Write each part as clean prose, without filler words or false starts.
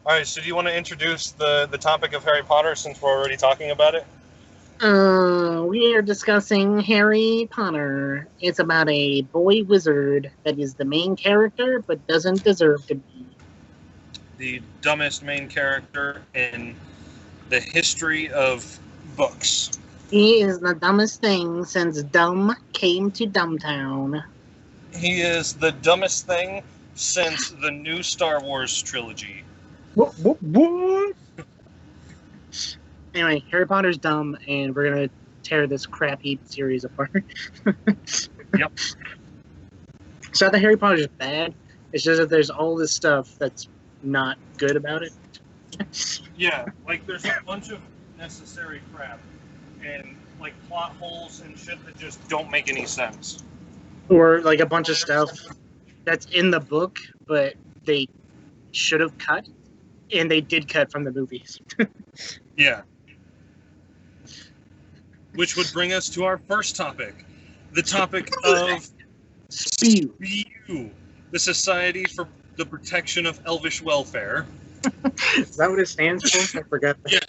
All right, so do you want to introduce the topic of Harry Potter since we're already talking about it? We are discussing Harry Potter. It's about a boy wizard that is the main character but doesn't deserve to be. The dumbest main character in the history of books. He is the dumbest thing since dumb came to Dumbtown. He is the dumbest thing since the new Star Wars trilogy. What? Anyway, Harry Potter's dumb, and we're gonna tear this crappy series apart. Yep. It's not that Harry Potter's bad. It's just that there's all this stuff that's not good about it. Yeah, like there's a bunch of necessary crap and like plot holes and shit that just don't make any sense. Or like a bunch of stuff that's in the book, but they should have cut, and they did cut from the movies. Yeah. Which would bring us to our first topic. The topic of Spew. SPEW, the Society for the Protection of Elvish Welfare. Is that what it stands for? I forgot. Yeah,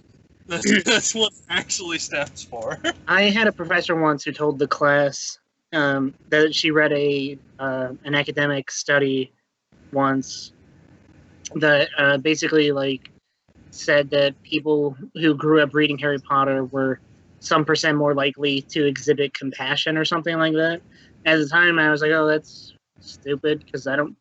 that's what it actually stands for. I had a professor once who told the class that she read an academic study once that basically like said that people who grew up reading Harry Potter were some percent more likely to exhibit compassion or something like that. At the time, I was like, oh, that's stupid because I don't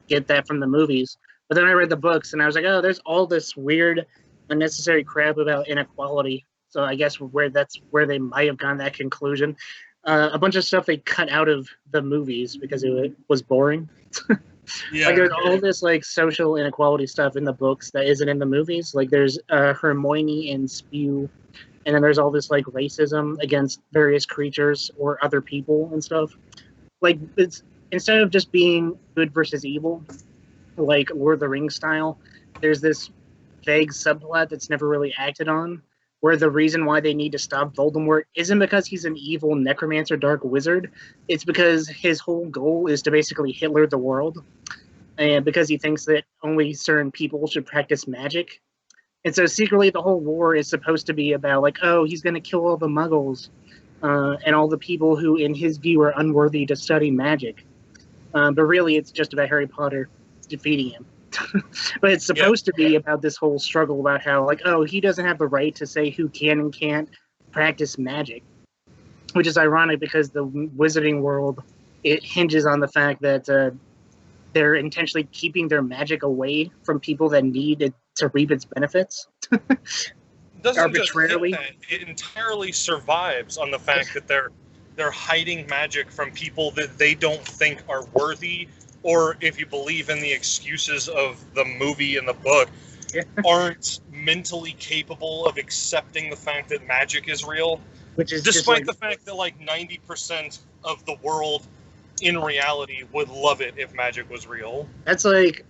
get that from the movies. But then I read the books and I was like, oh, there's all this weird, unnecessary crap about inequality. So I guess that's where they might have gotten that conclusion. A bunch of stuff they cut out of the movies because it was boring. Yeah. Like there's all this like social inequality stuff in the books that isn't in the movies. Like there's Hermione and Spew, and then there's all this like racism against various creatures or other people and stuff. Like it's instead of just being good versus evil, like Lord of the Rings style, there's this vague subplot that's never really acted on, where the reason why they need to stop Voldemort isn't because he's an evil necromancer dark wizard. It's because his whole goal is to basically Hitler the world, and because he thinks that only certain people should practice magic. And so secretly the whole war is supposed to be about like, oh, he's going to kill all the muggles and all the people who, in his view, are unworthy to study magic. But really it's just about Harry Potter defeating him. But it's supposed to be about this whole struggle about how, like, oh, he doesn't have the right to say who can and can't practice magic, which is ironic because the wizarding world, it hinges on the fact that they're intentionally keeping their magic away from people that need it to reap its benefits. Doesn't arbitrarily. Just hit that. It entirely survives on the fact that they're hiding magic from people that they don't think are worthy, or if you believe in the excuses of the movie and the book, aren't mentally capable of accepting the fact that magic is real. Which is despite the fact that like 90% of the world in reality would love it if magic was real. That's like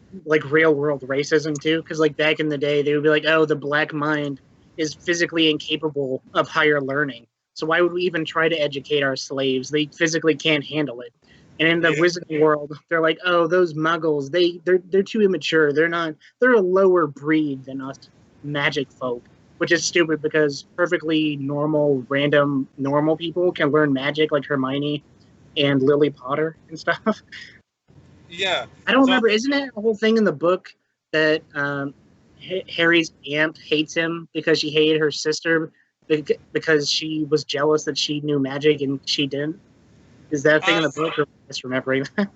real world racism too, because like back in the day they would be like, oh, the black mind is physically incapable of higher learning, so why would we even try to educate our slaves? They physically can't handle it. And in the wizarding world, they're like, oh, those muggles, they're too immature. They're a lower breed than us magic folk, which is stupid because perfectly normal, random, normal people can learn magic like Hermione and Lily Potter and stuff. Yeah. I don't remember. Isn't that a whole thing in the book that Harry's aunt hates him because she hated her sister because she was jealous that she knew magic and she didn't? Is that a thing in the book, or am I misremembering that?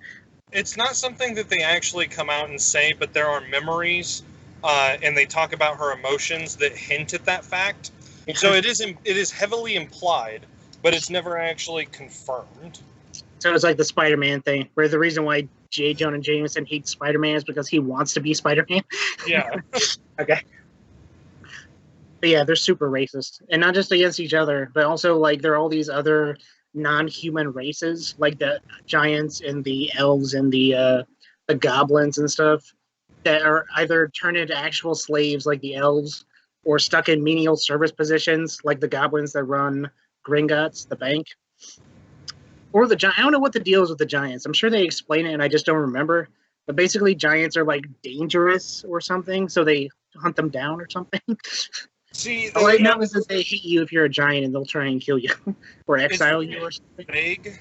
It's not something that they actually come out and say, but there are memories, and they talk about her emotions that hint at that fact. So it is heavily implied, but it's never actually confirmed. So it's like the Spider-Man thing, where the reason why J. Jonah Jameson hates Spider-Man is because he wants to be Spider-Man. Yeah. Okay. But yeah, they're super racist, and not just against each other, but also like there are all these other non-human races, like the giants and the elves and the goblins and stuff, that are either turned into actual slaves like the elves, or stuck in menial service positions like the goblins that run Gringotts, the bank. Or the giant. I don't know what the deal is with the giants. I'm sure they explain it and I just don't remember. But basically giants are like dangerous or something, so they hunt them down or something. See, All I know is that they hate you if you're a giant and they'll try and kill you or exile you or something. Vague,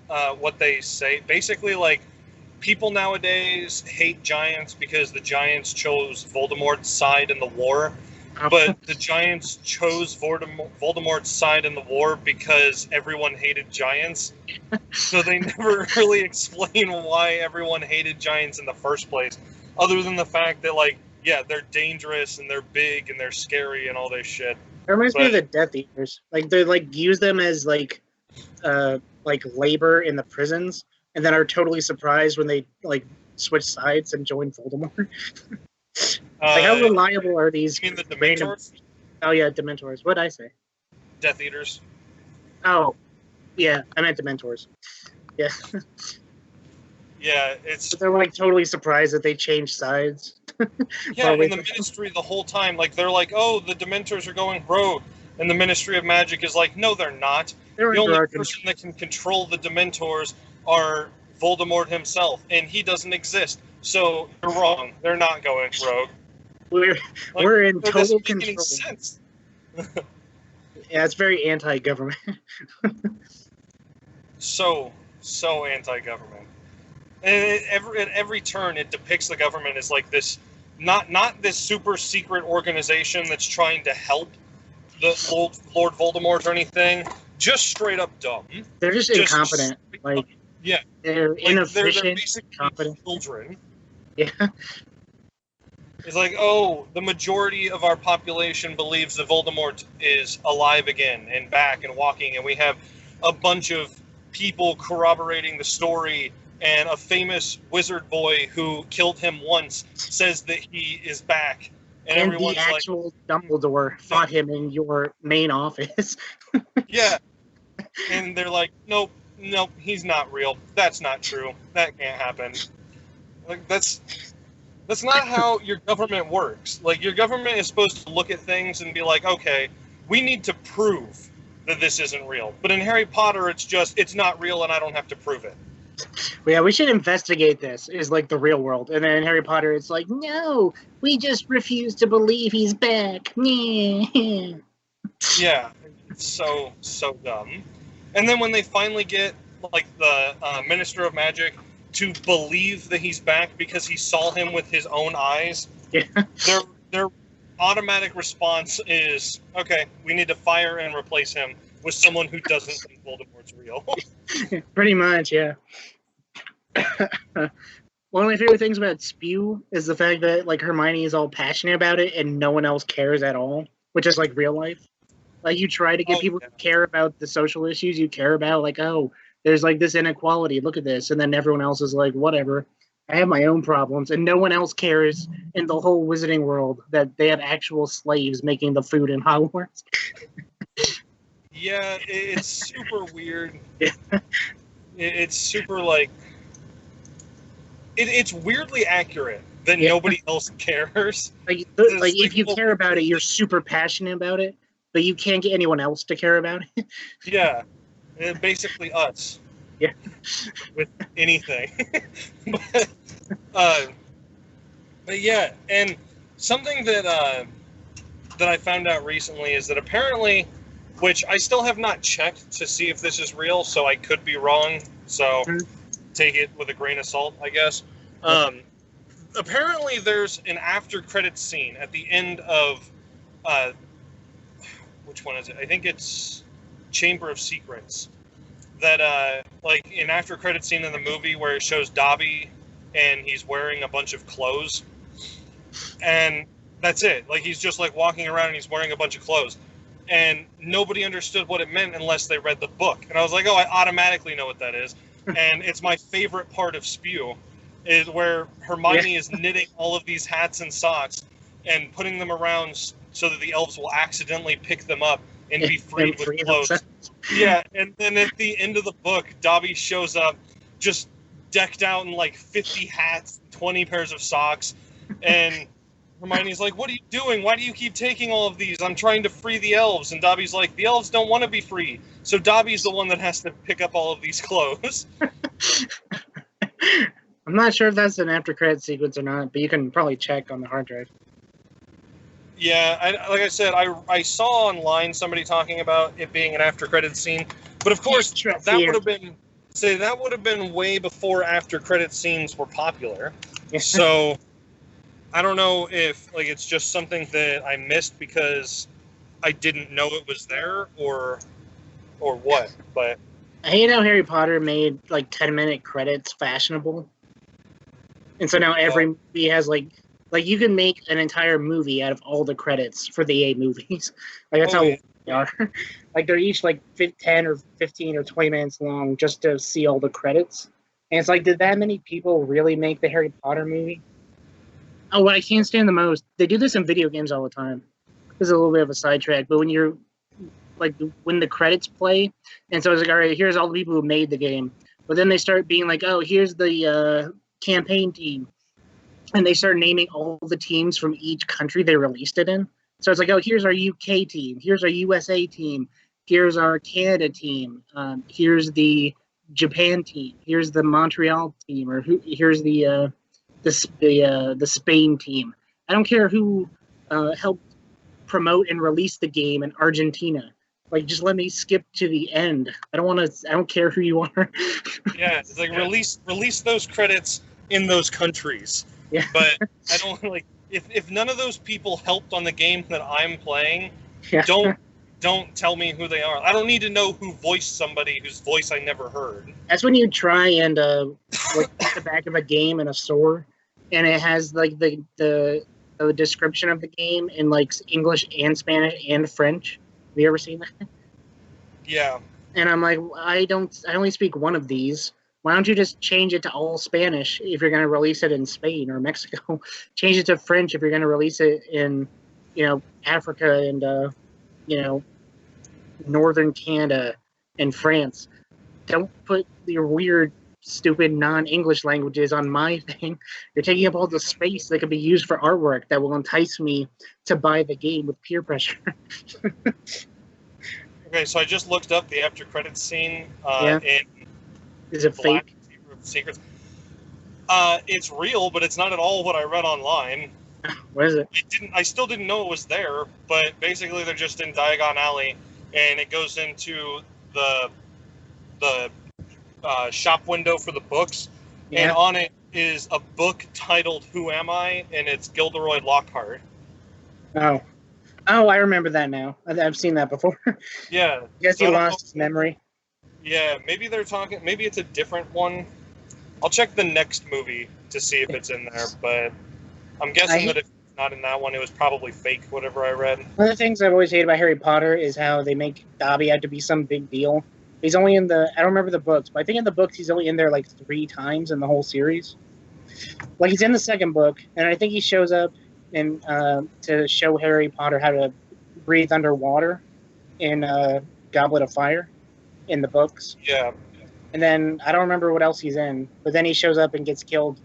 what they say. Basically, like, people nowadays hate giants because the giants chose Voldemort's side in the war. But the giants chose Voldemort's side in the war because everyone hated giants. So they never really explain why everyone hated giants in the first place, other than the fact that, like, yeah, they're dangerous and they're big and they're scary and all this shit. It reminds me of the Death Eaters. Like, they like use them as like labor in the prisons, and then are totally surprised when they like switch sides and join Voldemort. Like, how reliable are these? You mean the Dementors? Oh yeah, Dementors. What'd I say? Death Eaters. Oh, yeah, I meant Dementors. Yeah. Yeah, it's. But they're like totally surprised that they changed sides. Yeah, in the Ministry the whole time, like they're like, "Oh, the Dementors are going rogue," and the Ministry of Magic is like, "No, they're not. The only person that can control the Dementors are Voldemort himself, and he doesn't exist. So you're wrong. They're not going rogue." We're in total control. Sense. Yeah, it's very anti-government. so anti-government, and at every turn it depicts the government as like this, not this super secret organization that's trying to help the Lord Voldemort or anything. Just straight up dumb. They're just incompetent. Like, yeah, they're inefficient. They're basically incompetent children. Yeah. It's like, oh, the majority of our population believes that Voldemort is alive again and back and walking, and we have a bunch of people corroborating the story, and a famous wizard boy who killed him once says that he is back. And everyone's the actual Dumbledore fought him in your main office. Yeah. And they're like, nope, he's not real. That's not true. That can't happen. Like, that's not how your government works. Like, your government is supposed to look at things and be like, okay, we need to prove that this isn't real. But in Harry Potter, it's not real and I don't have to prove it. Well, yeah, we should investigate this, is like the real world. And then in Harry Potter, it's like, no, we just refuse to believe he's back. Yeah, it's so dumb. And then when they finally get, like, the Minister of Magic to believe that he's back because he saw him with his own eyes, yeah. their automatic response is, okay, we need to fire and replace him with someone who doesn't think Voldemort's real. Pretty much, yeah. One of my favorite things about Spew is the fact that, like, Hermione is all passionate about it and no one else cares at all, which is like real life. Like, you try to get people to care about the social issues you care about, like, oh, there's like this inequality, look at this, and then everyone else is like, whatever, I have my own problems, and no one else cares in the whole wizarding world that they have actual slaves making the food in Hogwarts. Yeah, it's super weird. Yeah. It's super, like, it's weirdly accurate that nobody else cares. Like if you care about it, you're super passionate about it, but you can't get anyone else to care about it. Yeah, basically us. Yeah, with anything. but yeah, and something that I found out recently is that apparently, which I still have not checked to see if this is real, so I could be wrong. So take it with a grain of salt, I guess. Apparently, there's an after-credits scene at the end of which one is it? I think it's Chamber of Secrets. That like an after-credits scene in the movie where it shows Dobby and he's wearing a bunch of clothes, and that's it. Like, he's just like walking around and he's wearing a bunch of clothes. And nobody understood what it meant unless they read the book. And I was like, oh, I automatically know what that is. And it's my favorite part of Spew, is where Hermione is knitting all of these hats and socks and putting them around so that the elves will accidentally pick them up and be freed with clothes. Yeah, and then at the end of the book, Dobby shows up just decked out in like 50 hats, 20 pairs of socks, and Hermione's like, what are you doing? Why do you keep taking all of these? I'm trying to free the elves. And Dobby's like, the elves don't want to be free. So Dobby's the one that has to pick up all of these clothes. I'm not sure if that's an after-credit sequence or not, but you can probably check on the hard drive. Yeah, like I said, I saw online somebody talking about it being an after credits scene, but of course that would have been way before after credits scenes were popular. Yeah. So I don't know if like it's just something that I missed because I didn't know it was there or what. But I hate how Harry Potter made like 10-minute credits fashionable, and so now every movie has like you can make an entire movie out of all the credits for the 8 movies. Like that's how yeah. they are. Like they're each like 10 or 15 or 20 minutes long just to see all the credits. And it's like, did that many people really make the Harry Potter movie? Oh, what I can't stand the most, they do this in video games all the time. This is a little bit of a sidetrack, but when you're like when the credits play, and so it's like, all right, here's all the people who made the game, but then they start being like, oh, here's the campaign team, and they start naming all the teams from each country they released it in. So it's like, oh, here's our UK team, here's our USA team, here's our Canada team, here's the Japan team, here's the Montreal team, or here's the Spain team. I don't care who helped promote and release the game in Argentina. Like, just let me skip to the end. I don't care who you are. Yeah, it's like release those credits in those countries. Yeah. But I don't like if none of those people helped on the game that I'm playing, Yeah. don't tell me who they are. I don't need to know who voiced somebody whose voice I never heard. That's when you try and like at the back of a game in a store, and it has like the description of the game in like English and Spanish and French. Have you ever seen that? Yeah. And I'm like, I only speak one of these. Why don't you just change it to all Spanish if you're going to release it in Spain or Mexico? Change it to French if you're going to release it in, Africa and, northern Canada and France. Don't put your weird, stupid, non-English languages on my thing. You're taking up all the space that could be used for artwork that will entice me to buy the game with peer pressure. Okay, so I just looked up the after credits scene Yeah. in Is it Black fake? Secrets. It's real, but it's not at all what I read online. What is it? I still didn't know it was there, but basically they're just in Diagon Alley, and it goes into the shop window for the books, and on it is a book titled "Who Am I?" and it's Gilderoy Lockhart. Oh, I remember that now. I've seen that before. Yeah. I guess he lost his memory. Yeah, maybe they're talking. Maybe it's a different one. I'll check the next movie to see if it's in there, but I'm guessing that if it's not in that one, it was probably fake, whatever I read. One of the things I've always hated about Harry Potter is how they make Dobby out to be some big deal. He's only in I don't remember the books, but I think in the books he's only in there like 3 times in the whole series. Like he's in the second book, and I think he shows up to show Harry Potter how to breathe underwater in Goblet of Fire in the books. Yeah. And then I don't remember what else he's in, but then he shows up and gets killed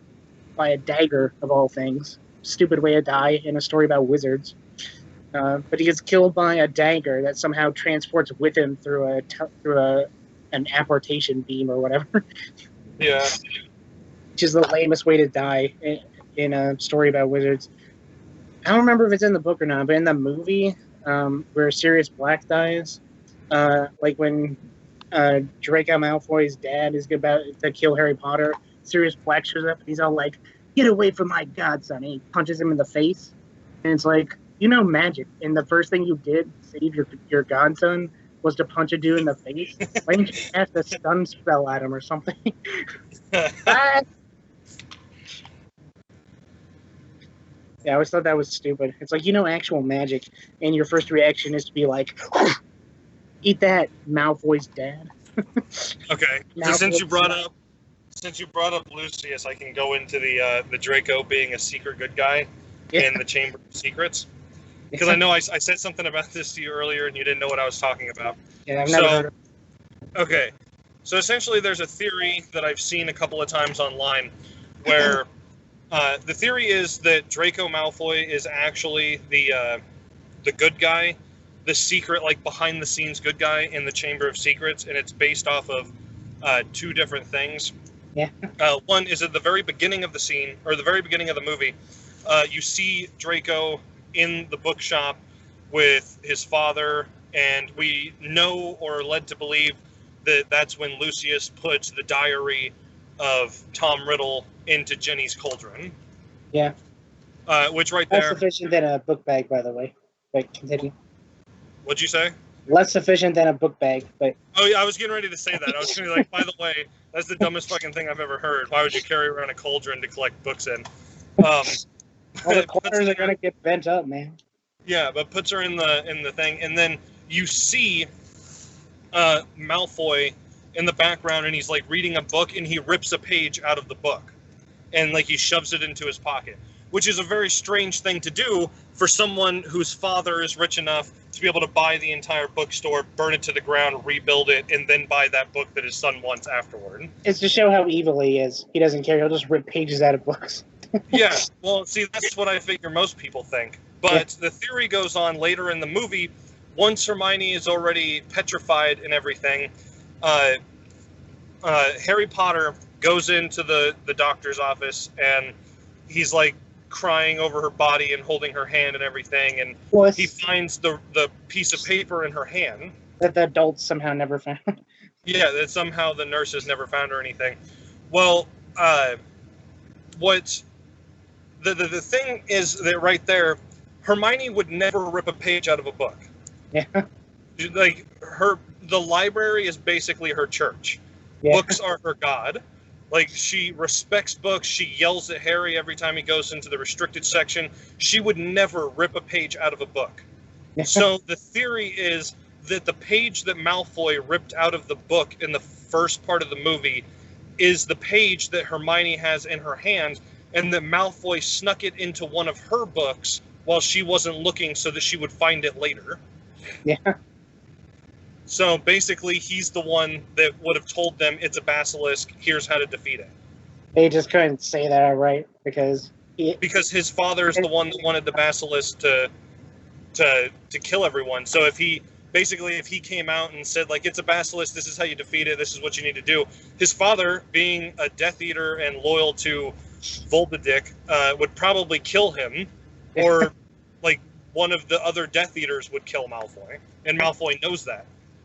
by a dagger of all things. Stupid way to die in a story about wizards. But he gets killed by a dagger that somehow transports with him through an apportation beam or whatever. Yeah. Which is the lamest way to die in a story about wizards. I don't remember if it's in the book or not, but in the movie where Sirius Black dies, like when Draco Malfoy's dad is about to kill Harry Potter, Sirius Black shows up and he's all like, "Get away from my godson!" And he punches him in the face. And it's like, magic, and the first thing you did to save your godson was to punch a dude in the face. Why didn't you cast a stun spell at him or something? Yeah, I always thought that was stupid. It's like, actual magic, and your first reaction is to be like, "Eat that, Malfoy's dad." Okay. So since you brought up Lucius, I can go into the Draco being a secret good guy in the Chamber of Secrets. Because I know I said something about this to you earlier, and you didn't know what I was talking about. Yeah, I've never heard of it. Okay. So essentially, there's a theory that I've seen a couple of times online where the theory is that Draco Malfoy is actually the good guy, the secret, like behind-the-scenes good guy in the Chamber of Secrets, and it's based off of 2 different things. Yeah. One is at the very beginning of the scene, or the very beginning of the movie, you see Draco in the bookshop with his father, and we know or are led to believe that that's when Lucius puts the diary of Tom Riddle into Jenny's cauldron. Yeah. Which right Less there. efficient than a book bag, by the way. But continue. What'd you say? Less efficient than a book bag, but... Oh, yeah, I was getting ready to say that. I was going to be like, by the way, that's the dumbest fucking thing I've ever heard. Why would you carry around a cauldron to collect books in? All the corners are going to get bent up, man. Yeah, but puts her in the thing, and then you see Malfoy in the background, and he's like reading a book, and he rips a page out of the book, and like he shoves it into his pocket, which is a very strange thing to do for someone whose father is rich enough to be able to buy the entire bookstore, burn it to the ground, rebuild it, and then buy that book that his son wants afterward. It's to show how evil he is. He doesn't care. He'll just rip pages out of books. Yeah, well, see, that's what I figure most people think. But the theory goes on later in the movie, once Hermione is already petrified and everything, Harry Potter goes into the doctor's office, and he's like crying over her body and holding her hand and everything, and he finds the piece of paper in her hand. That the adults somehow never found. Yeah, that somehow the nurses never found or anything. Well, what the thing is that right there, Hermione would never rip a page out of a book. Yeah. Like the library is basically her church. Yeah. Books are her god. Like, she respects books. She yells at Harry every time he goes into the restricted section. She would never rip a page out of a book. So the theory is that the page that Malfoy ripped out of the book in the first part of the movie is the page that Hermione has in her hand, and that Malfoy snuck it into one of her books while she wasn't looking so that she would find it later. Yeah. So basically, he's the one that would have told them it's a basilisk, here's how to defeat it. They just couldn't say that outright because his father is the one that wanted the basilisk to kill everyone. So if he came out and said, like, it's a basilisk, this is how you defeat it, this is what you need to do, his father, being a Death Eater and loyal to Voldemort, would probably kill him, or like one of the other Death Eaters would kill Malfoy, and Malfoy knows that.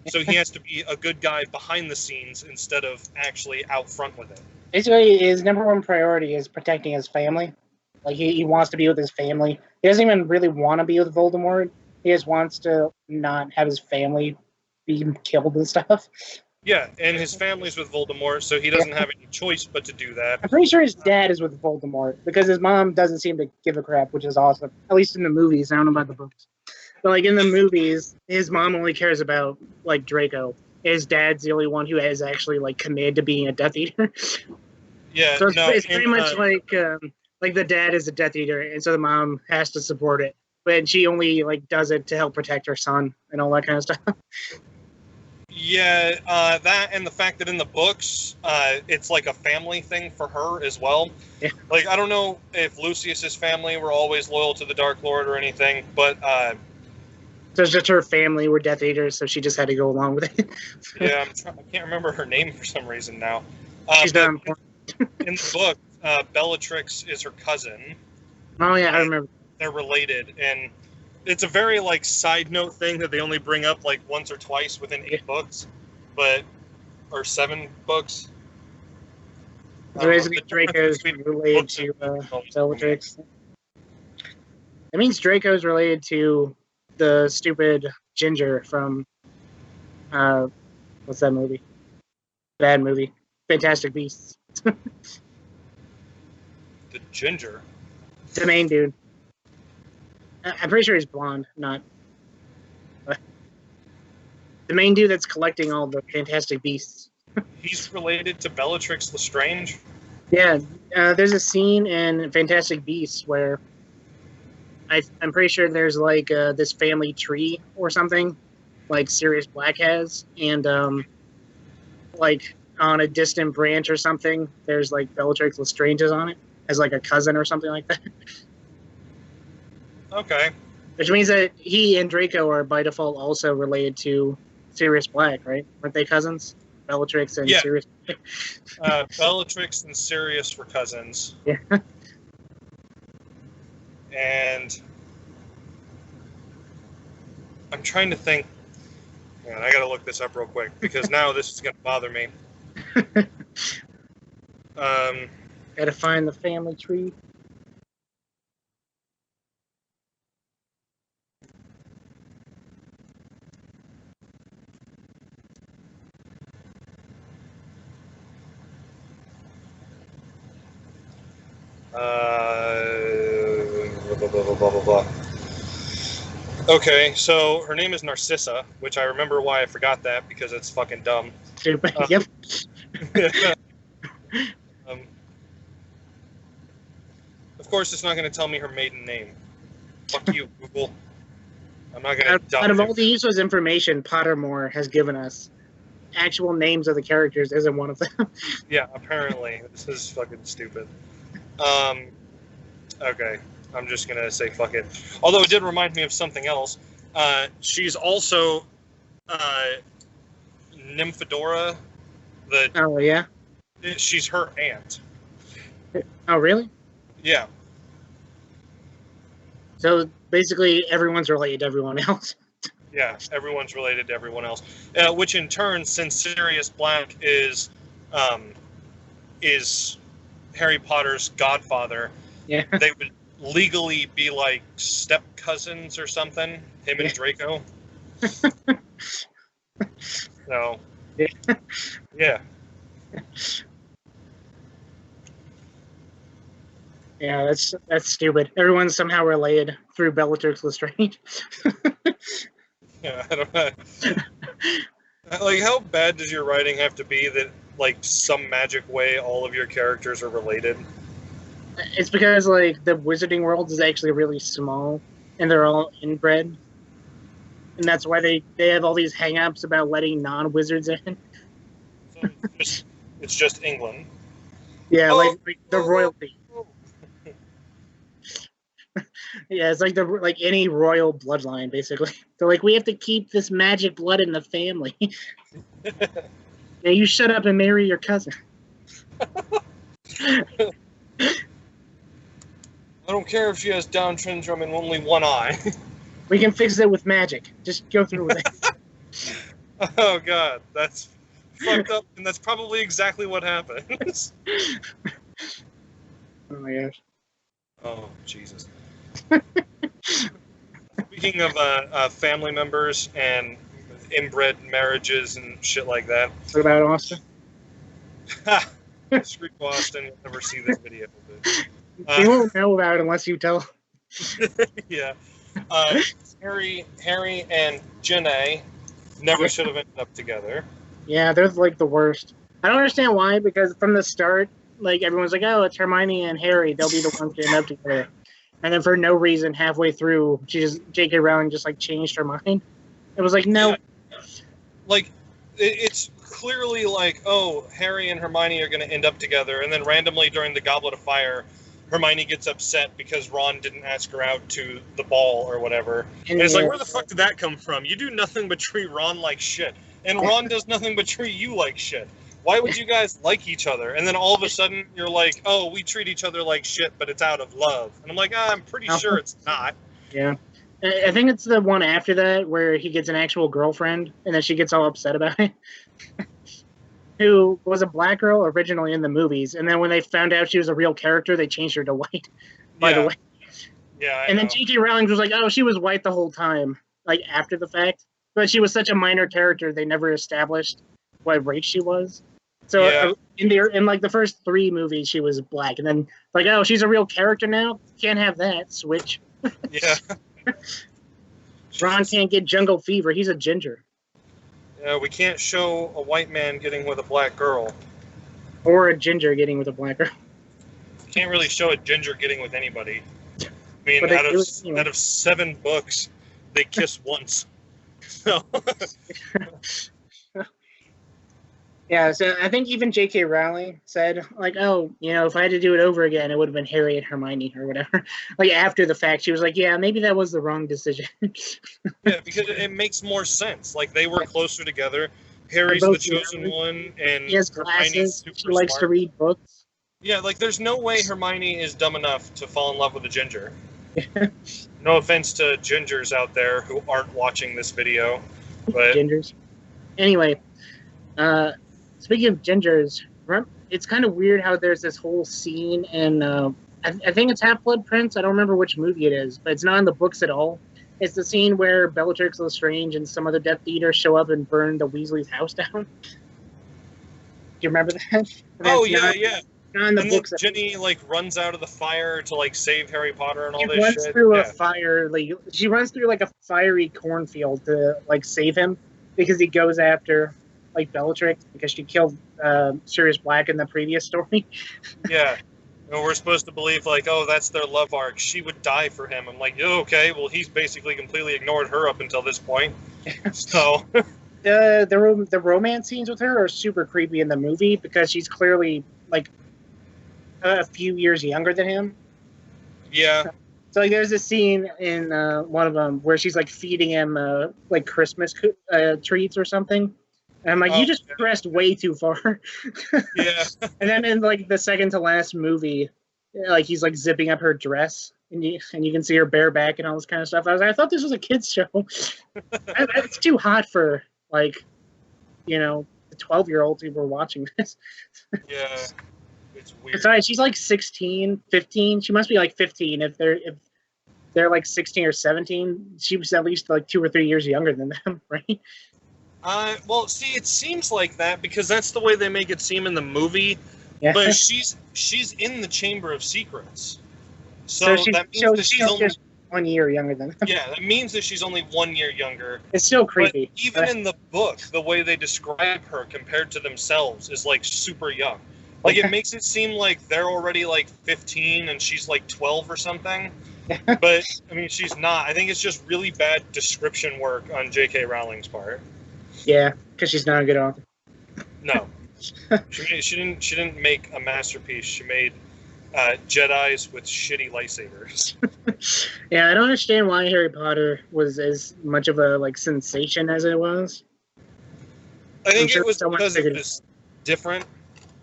So he has to be a good guy behind the scenes instead of actually out front with it. Basically, his number one priority is protecting his family. Like, he wants to be with his family. He doesn't even really want to be with Voldemort. He just wants to not have his family be killed and stuff. Yeah, and his family's with Voldemort, so he doesn't have any choice but to do that. I'm pretty sure his dad is with Voldemort, because his mom doesn't seem to give a crap, which is awesome. At least in the movies. I don't know about the books. But, like, in the movies, his mom only cares about, like, Draco. His dad's the only one who has actually, like, committed to being a Death Eater. Yeah, so it's pretty much like the dad is a Death Eater, and so the mom has to support it. But she only, like, does it to help protect her son and all that kind of stuff. Yeah, that and the fact that in the books, it's like a family thing for her as well. Yeah. Like, I don't know if Lucius's family were always loyal to the Dark Lord or anything, but... So it's just her family were Death Eaters, so she just had to go along with it. Yeah, I can't remember her name for some reason now. She's not important. In the book, Bellatrix is her cousin. Oh, yeah, I remember. They're related, and it's a very, like, side note thing that they only bring up, like, once or twice within 8 books, or 7 books. So basically, Draco's related to Bellatrix. That means Draco's related to the stupid ginger from, what's that movie? Bad movie. Fantastic Beasts. The ginger? The main dude. I'm pretty sure he's blonde, not... the main dude that's collecting all the Fantastic Beasts. He's related to Bellatrix Lestrange? Yeah, there's a scene in Fantastic Beasts where I'm pretty sure there's, like, this family tree or something, like Sirius Black has, and, like, on a distant branch or something, there's, like, Bellatrix Lestrange's on it, as, like, a cousin or something like that. Okay. Which means that he and Draco are, by default, also related to Sirius Black, right? Aren't they cousins? Bellatrix and Sirius Black? Bellatrix and Sirius were cousins. Yeah. And I'm trying to think. Man, I gotta look this up real quick because now this is gonna bother me. Gotta find the family tree. Blah, blah, blah, blah, blah, blah. Okay, so her name is Narcissa, which I remember why I forgot that because it's fucking dumb. Stupid. Yep. um, of course, it's not going to tell me her maiden name. Fuck you, Google. I'm not going to. Out of all the useless information Pottermore has given us, actual names of the characters isn't one of them. Yeah, apparently. This is fucking stupid. Okay, I'm just going to say fuck it. Although it did remind me of something else. She's also Nymphadora. Oh, yeah? She's her aunt. Oh, really? Yeah. So basically everyone's related to everyone else. Yeah, everyone's related to everyone else. Which in turn, since Sirius Black is Harry Potter's godfather, Yeah. they would legally be like step cousins or something. Him and Draco. So. Yeah. Yeah, that's stupid. Everyone's somehow related through Bellatrix Lestrange. Yeah, I don't know. Like, how bad does your writing have to be that, like, some magic way all of your characters are related? It's because, like, the wizarding world is actually really small, and they're all inbred. And that's why they have all these hang-ups about letting non-wizards in. So it's just England. Yeah, like the royalty. Yeah, it's like any royal bloodline, basically. They're like, we have to keep this magic blood in the family. Yeah, you shut up and marry your cousin. I don't care if she has Down syndrome and only one eye. We can fix it with magic. Just go through with it. Oh god, that's fucked up, and that's probably exactly what happens. Oh my gosh. Oh, Jesus. Speaking of family members and inbred marriages and shit like that. What about Austin? Screw Austin, you'll never see this video. You won't know about it unless you tell. Yeah. Harry and Janae never should have ended up together. Yeah, they're like the worst. I don't understand why, because from the start, like, everyone's like, oh, it's Hermione and Harry. They'll be the ones to end up together. And then for no reason, halfway through, J.K. Rowling just, like, changed her mind. It was like, no. Yeah. Like, it's clearly like, oh, Harry and Hermione are going to end up together. And then randomly during the Goblet of Fire, Hermione gets upset because Ron didn't ask her out to the ball or whatever. And it's like, where the fuck did that come from? You do nothing but treat Ron like shit. And Ron does nothing but treat you like shit. Why would you guys like each other? And then all of a sudden, you're like, oh, we treat each other like shit, but it's out of love. And I'm like, I'm pretty sure it's not. Yeah. I think it's the one after that where he gets an actual girlfriend, and then she gets all upset about it. Who was a black girl originally in the movies, and then when they found out she was a real character, they changed her to white. By the way. Yeah. And then J.K. Rowling was like, oh, she was white the whole time, like after the fact. But she was such a minor character, they never established what race she was. So in like the first 3 movies, she was black, and then like, oh, she's a real character now. Can't have that. Switch. Yeah. Ron can't get jungle fever. He's a ginger. Yeah, we can't show a white man getting with a black girl. Or a ginger getting with a black girl. Can't really show a ginger getting with anybody. I mean, out of 7 books, they kiss once. So. Yeah, so I think even J.K. Rowling said, like, oh, you know, if I had to do it over again, it would have been Harry and Hermione or whatever. Like, after the fact, she was like, yeah, maybe that was the wrong decision. Yeah, because it makes more sense. Like, they were closer together. Harry's the chosen one, and he has glasses. She likes to read books. Yeah, like, there's no way Hermione is dumb enough to fall in love with a ginger. No offense to gingers out there who aren't watching this video, but Gingers. Anyway, uh, speaking of gingers, it's kind of weird how there's this whole scene in, I think it's Half-Blood Prince. I don't remember which movie it is, but it's not in the books at all. It's the scene where Bellatrix Lestrange and some other Death Eaters show up and burn the Weasley's house down. Do you remember that? oh yeah, yeah. Not in the And books. then Ginny like runs out of the fire to like save Harry Potter and all She this runs shit. through a Yeah. fire. Like she runs through like a fiery cornfield to like save him because he goes after like Bellatrix because she killed Sirius Black in the previous story. Yeah. And we're supposed to believe like, oh, that's their love arc. She would die for him. I'm like, oh, okay, well, he's basically completely ignored her up until this point. So The romance scenes with her are super creepy in the movie because she's clearly like a few years younger than him. yeah. So like, there's a scene in one of them where she's like feeding him like Christmas treats or something. And I'm like, you just pressed way too far. Yeah. And then in like the second to last movie, like he's like zipping up her dress, and you can see her bare back and all this kind of stuff. I was like, I thought this was a kids show. It's too hot for like, the 12-year-olds who were watching this. Yeah. It's weird. Besides, she's like 16, 15. She must be like 15 if they're like 16 or 17. She was at least like 2 or 3 years younger than them, right? Well, see, it seems like that because that's the way they make it seem in the movie. Yeah. But she's in the Chamber of Secrets, so that means that she's only just 1 year younger than them. Yeah, that means that she's only 1 year younger. It's still creepy. But even in the book, the way they describe her compared to themselves is like super young. Like it makes it seem like they're already like 15 and she's like 12 or something. But I mean, she's not. I think it's just really bad description work on J.K. Rowling's part. Yeah, because she's not a good author. No, she didn't make a masterpiece. She made Jedis with shitty lightsabers. Yeah, I don't understand why Harry Potter was as much of a like sensation as it was. I think it was because it was different.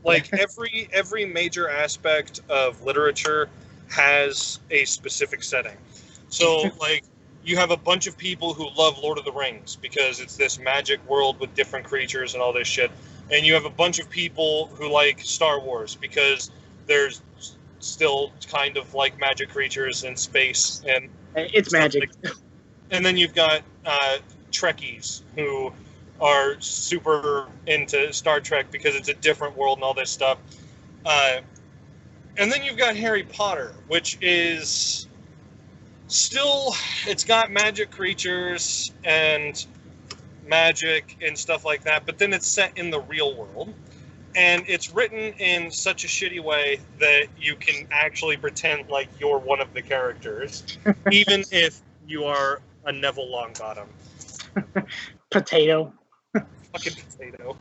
Like every major aspect of literature has a specific setting. So like you have a bunch of people who love Lord of the Rings because it's this magic world with different creatures and all this shit. And you have a bunch of people who like Star Wars because there's still kind of like magic creatures in space and it's magic. And then you've got Trekkies who are super into Star Trek because it's a different world and all this stuff. And then you've got Harry Potter, which is still, it's got magic creatures and magic and stuff like that, but then it's set in the real world. And it's written in such a shitty way that you can actually pretend like you're one of the characters, even if you are a Neville Longbottom. Potato. Fucking potato.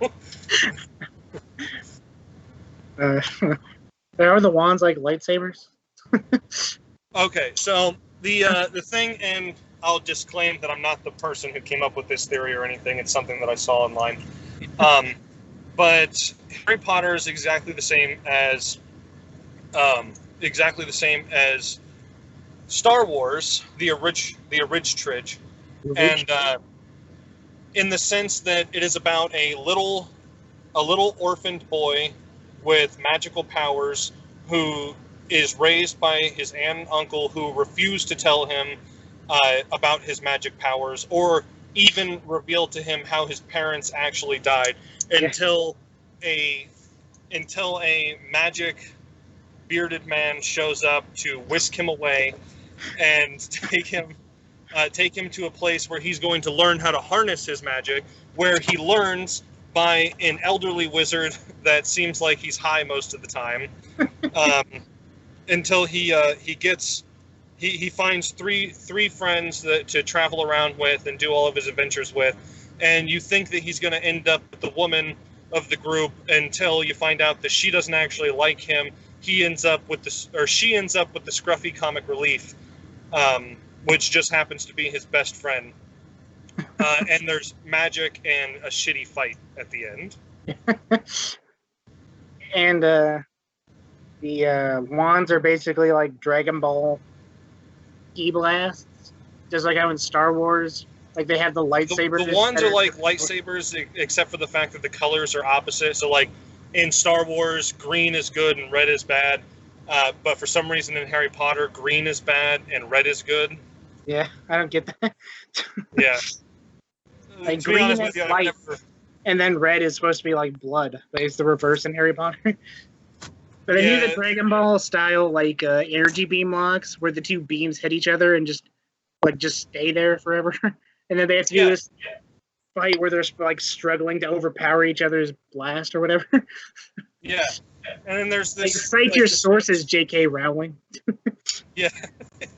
Are the wands like lightsabers? Okay, so the thing, and I'll disclaim that I'm not the person who came up with this theory or anything. It's something that I saw online. But Harry Potter is exactly the same as Star Wars, the original, and in the sense that it is about a little orphaned boy with magical powers who is raised by his aunt and uncle who refuse to tell him about his magic powers or even reveal to him how his parents actually died until a magic bearded man shows up to whisk him away and take him to a place where he's going to learn how to harness his magic, where he learns by an elderly wizard that seems like he's high most of the time, until he finds three friends to travel around with and do all of his adventures with, and you think that he's going to end up with the woman of the group until you find out that she doesn't actually like him. She ends up with the scruffy comic relief, which just happens to be his best friend. And there's magic and a shitty fight at the end. And the wands are basically like Dragon Ball ki blasts, just like how in Star Wars, like they have the lightsabers. The wands are like lightsabers, except for the fact that the colors are opposite. So, like in Star Wars, green is good and red is bad. But for some reason in Harry Potter, green is bad and red is good. Yeah, I don't get that. Yeah. Like To be green honest is with you, light, and then red is supposed to be like blood. But it's the reverse in Harry Potter. But they need the Dragon Ball style like energy beam locks, where the two beams hit each other and just stay there forever. And then they have to do this fight where they're like struggling to overpower each other's blast or whatever. Yeah. And then there's this. Like, cite your sources, J.K. Rowling. Yeah.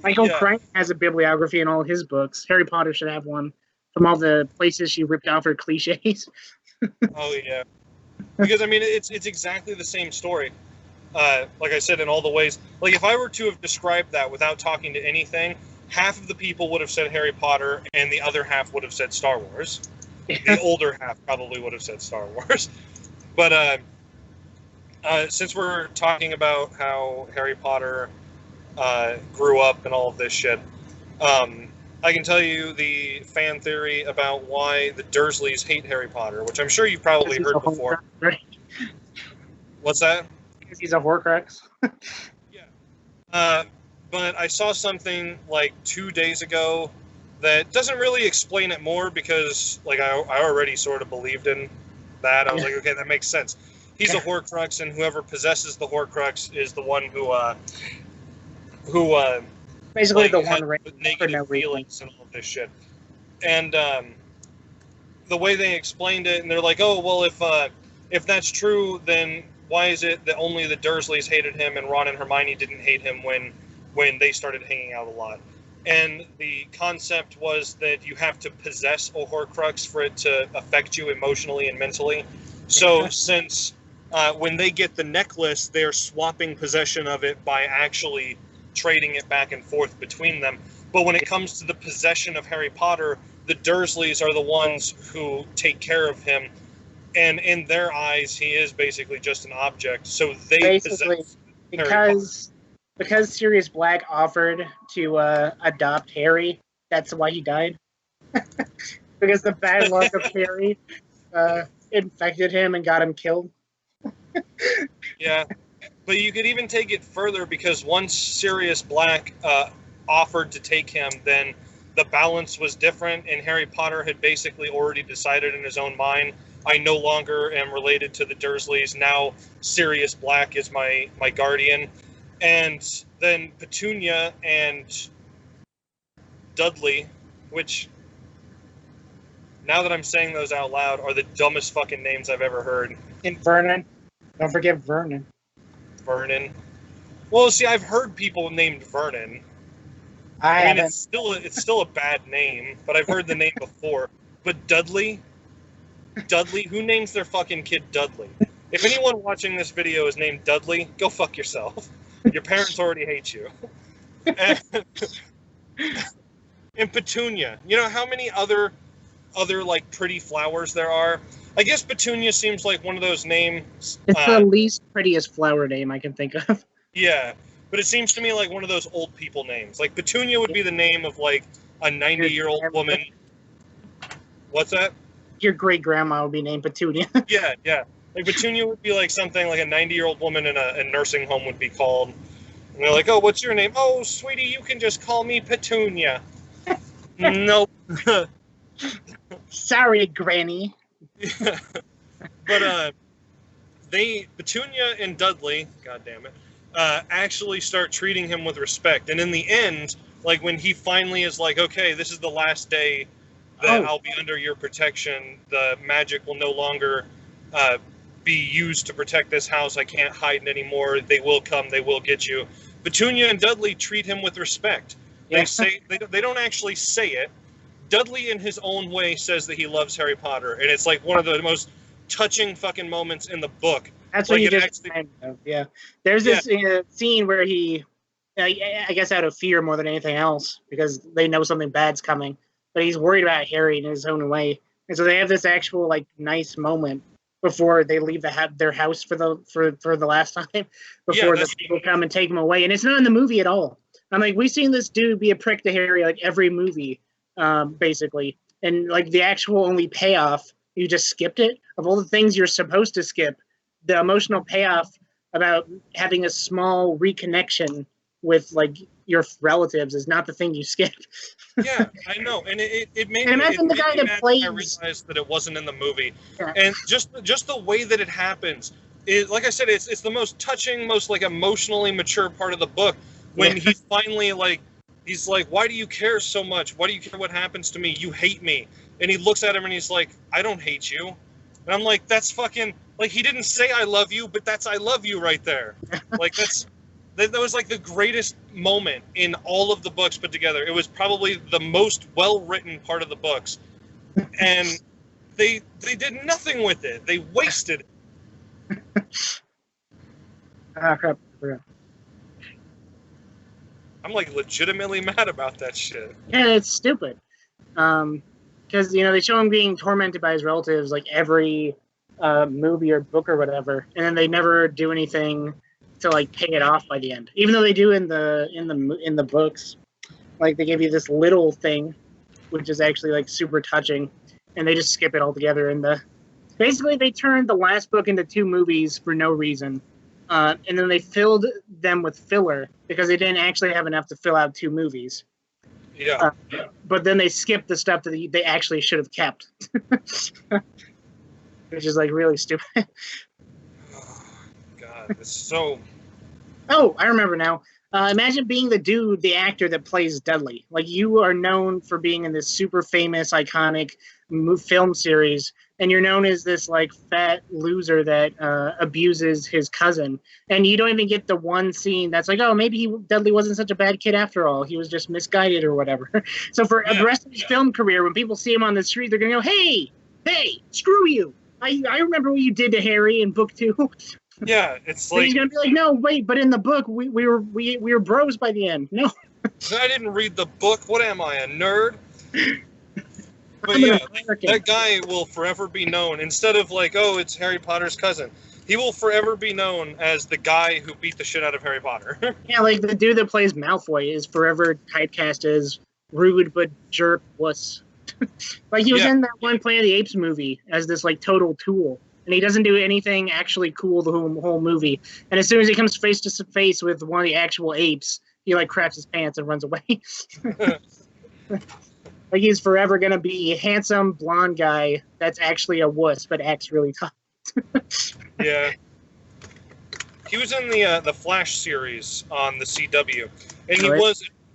Michael Crichton has a bibliography in all his books. Harry Potter should have one from all the places she ripped out her cliches. Oh yeah. Because I mean, it's exactly the same story. Like I said, in all the ways. Like if I were to have described that without talking to anything, half of the people would have said Harry Potter, and the other half would have said Star Wars. The older half probably would have said Star Wars. But since we're talking about how Harry Potter grew up and all of this shit, I can tell you the fan theory about why the Dursleys hate Harry Potter, which I'm sure you've probably heard before. Right? What's that? Because he's a Horcrux. Yeah. But I saw something like 2 days ago that doesn't really explain it more because, like, I already sort of believed in that. I was like, okay, that makes sense. He's a Horcrux, and whoever possesses the Horcrux is the one who basically like, the one with negative feelings and all of this shit. And the way they explained it, and they're like, oh, well, if that's true, then why is it that only the Dursleys hated him and Ron and Hermione didn't hate him when they started hanging out a lot? And the concept was that you have to possess a Horcrux for it to affect you emotionally and mentally. So since when they get the necklace, they're swapping possession of it by actually trading it back and forth between them. But when it comes to the possession of Harry Potter, the Dursleys are the ones who take care of him. And in their eyes, he is basically just an object. So they basically possess because Sirius Black offered to adopt Harry. That's why he died. Because the bad luck of Harry infected him and got him killed. Yeah, but you could even take it further because once Sirius Black offered to take him, then the balance was different, and Harry Potter had basically already decided in his own mind, I no longer am related to the Dursleys. Now Sirius Black is my guardian. And then Petunia and Dudley, which, now that I'm saying those out loud, are the dumbest fucking names I've ever heard. And Vernon. Don't forget Vernon. Vernon. Well, see, I've heard people named Vernon. I mean, it's still a bad name, but I've heard the name before. But Dudley, who names their fucking kid Dudley? If anyone watching this video is named Dudley, go fuck yourself. Your parents already hate you. And Petunia, you know how many other like pretty flowers there are? I guess Petunia seems like one of those names. It's the least prettiest flower name I can think of. Yeah, but it seems to me like one of those old people names. Like Petunia would be the name of like a 90-year-old woman. What's that? Your great grandma would be named Petunia. Yeah. Like Petunia would be like something like a 90-year-old woman in a nursing home would be called. And they're like, oh, what's your name? Oh, sweetie, you can just call me Petunia. Nope. Sorry, Granny. But Petunia and Dudley, god damn it, actually start treating him with respect. And in the end, like when he finally is like, okay, this is the last day that I'll be under your protection. The magic will no longer be used to protect this house. I can't hide it anymore. They will come. They will get you. Petunia and Dudley treat him with respect. Yeah. They say they don't actually say it. Dudley, in his own way, says that he loves Harry Potter, and it's like one of the most touching fucking moments in the book. That's what you just kind of, yeah. There's this scene where he, I guess out of fear more than anything else, because they know something bad's coming, but he's worried about Harry in his own way. And so they have this actual, like, nice moment before they leave their house for the last time, before the people come and take them away. And it's not in the movie at all. I'm like, we've seen this dude be a prick to Harry like every movie, basically. And like the actual only payoff, you just skipped it. Of all the things you're supposed to skip, the emotional payoff about having a small reconnection with like your relatives is not the thing you skip. Yeah, I know, and it made and me. imagine the guy that plays. I realized that it wasn't in the movie, yeah. And just the way that it happens, like I said, it's the most touching, most like emotionally mature part of the book when he finally like. He's like, why do you care so much? Why do you care what happens to me? You hate me. And he looks at him and he's like, I don't hate you. And I'm like, that's fucking, like, he didn't say I love you, but that's I love you right there. Like, that was like the greatest moment in all of the books put together. It was probably the most well-written part of the books. And they did nothing with it. They wasted it. Crap. I'm like legitimately mad about that shit. Yeah, it's stupid. Because they show him being tormented by his relatives like every movie or book or whatever, and then they never do anything to like pay it off by the end. Even though they do in the books, like they give you this little thing, which is actually like super touching, and they just skip it altogether. And basically they turned the last book into 2 movies for no reason. And then they filled them with filler because they didn't actually have enough to fill out 2 movies. Yeah. But then they skipped the stuff that they actually should have kept. Which is like really stupid. Oh, God, it's so... Oh, I remember now. Imagine being the actor that plays Dudley. Like, you are known for being in this super famous, iconic film series, and you're known as this, like, fat loser that abuses his cousin. And you don't even get the one scene that's like, oh, maybe Dudley wasn't such a bad kid after all. He was just misguided or whatever. So for the rest of his film career, when people see him on the street, they're going to go, hey, screw you. I remember what you did to Harry in book 2. Yeah, it's like... He's gonna be like, no, wait, but in the book, we were bros by the end. No. I didn't read the book. What am I, a nerd? But yeah, that guy will forever be known. Instead of like, oh, it's Harry Potter's cousin, he will forever be known as the guy who beat the shit out of Harry Potter. Yeah, like the dude that plays Malfoy is forever typecast as rude but jerk wuss. Like he was in that one Planet of the Apes movie as this like total tool. And he doesn't do anything actually cool the whole movie. And as soon as he comes face to face with one of the actual apes, he like craps his pants and runs away. Like he's forever gonna be a handsome blonde guy that's actually a wuss but acts really tough. Yeah. He was in the Flash series on the CW, and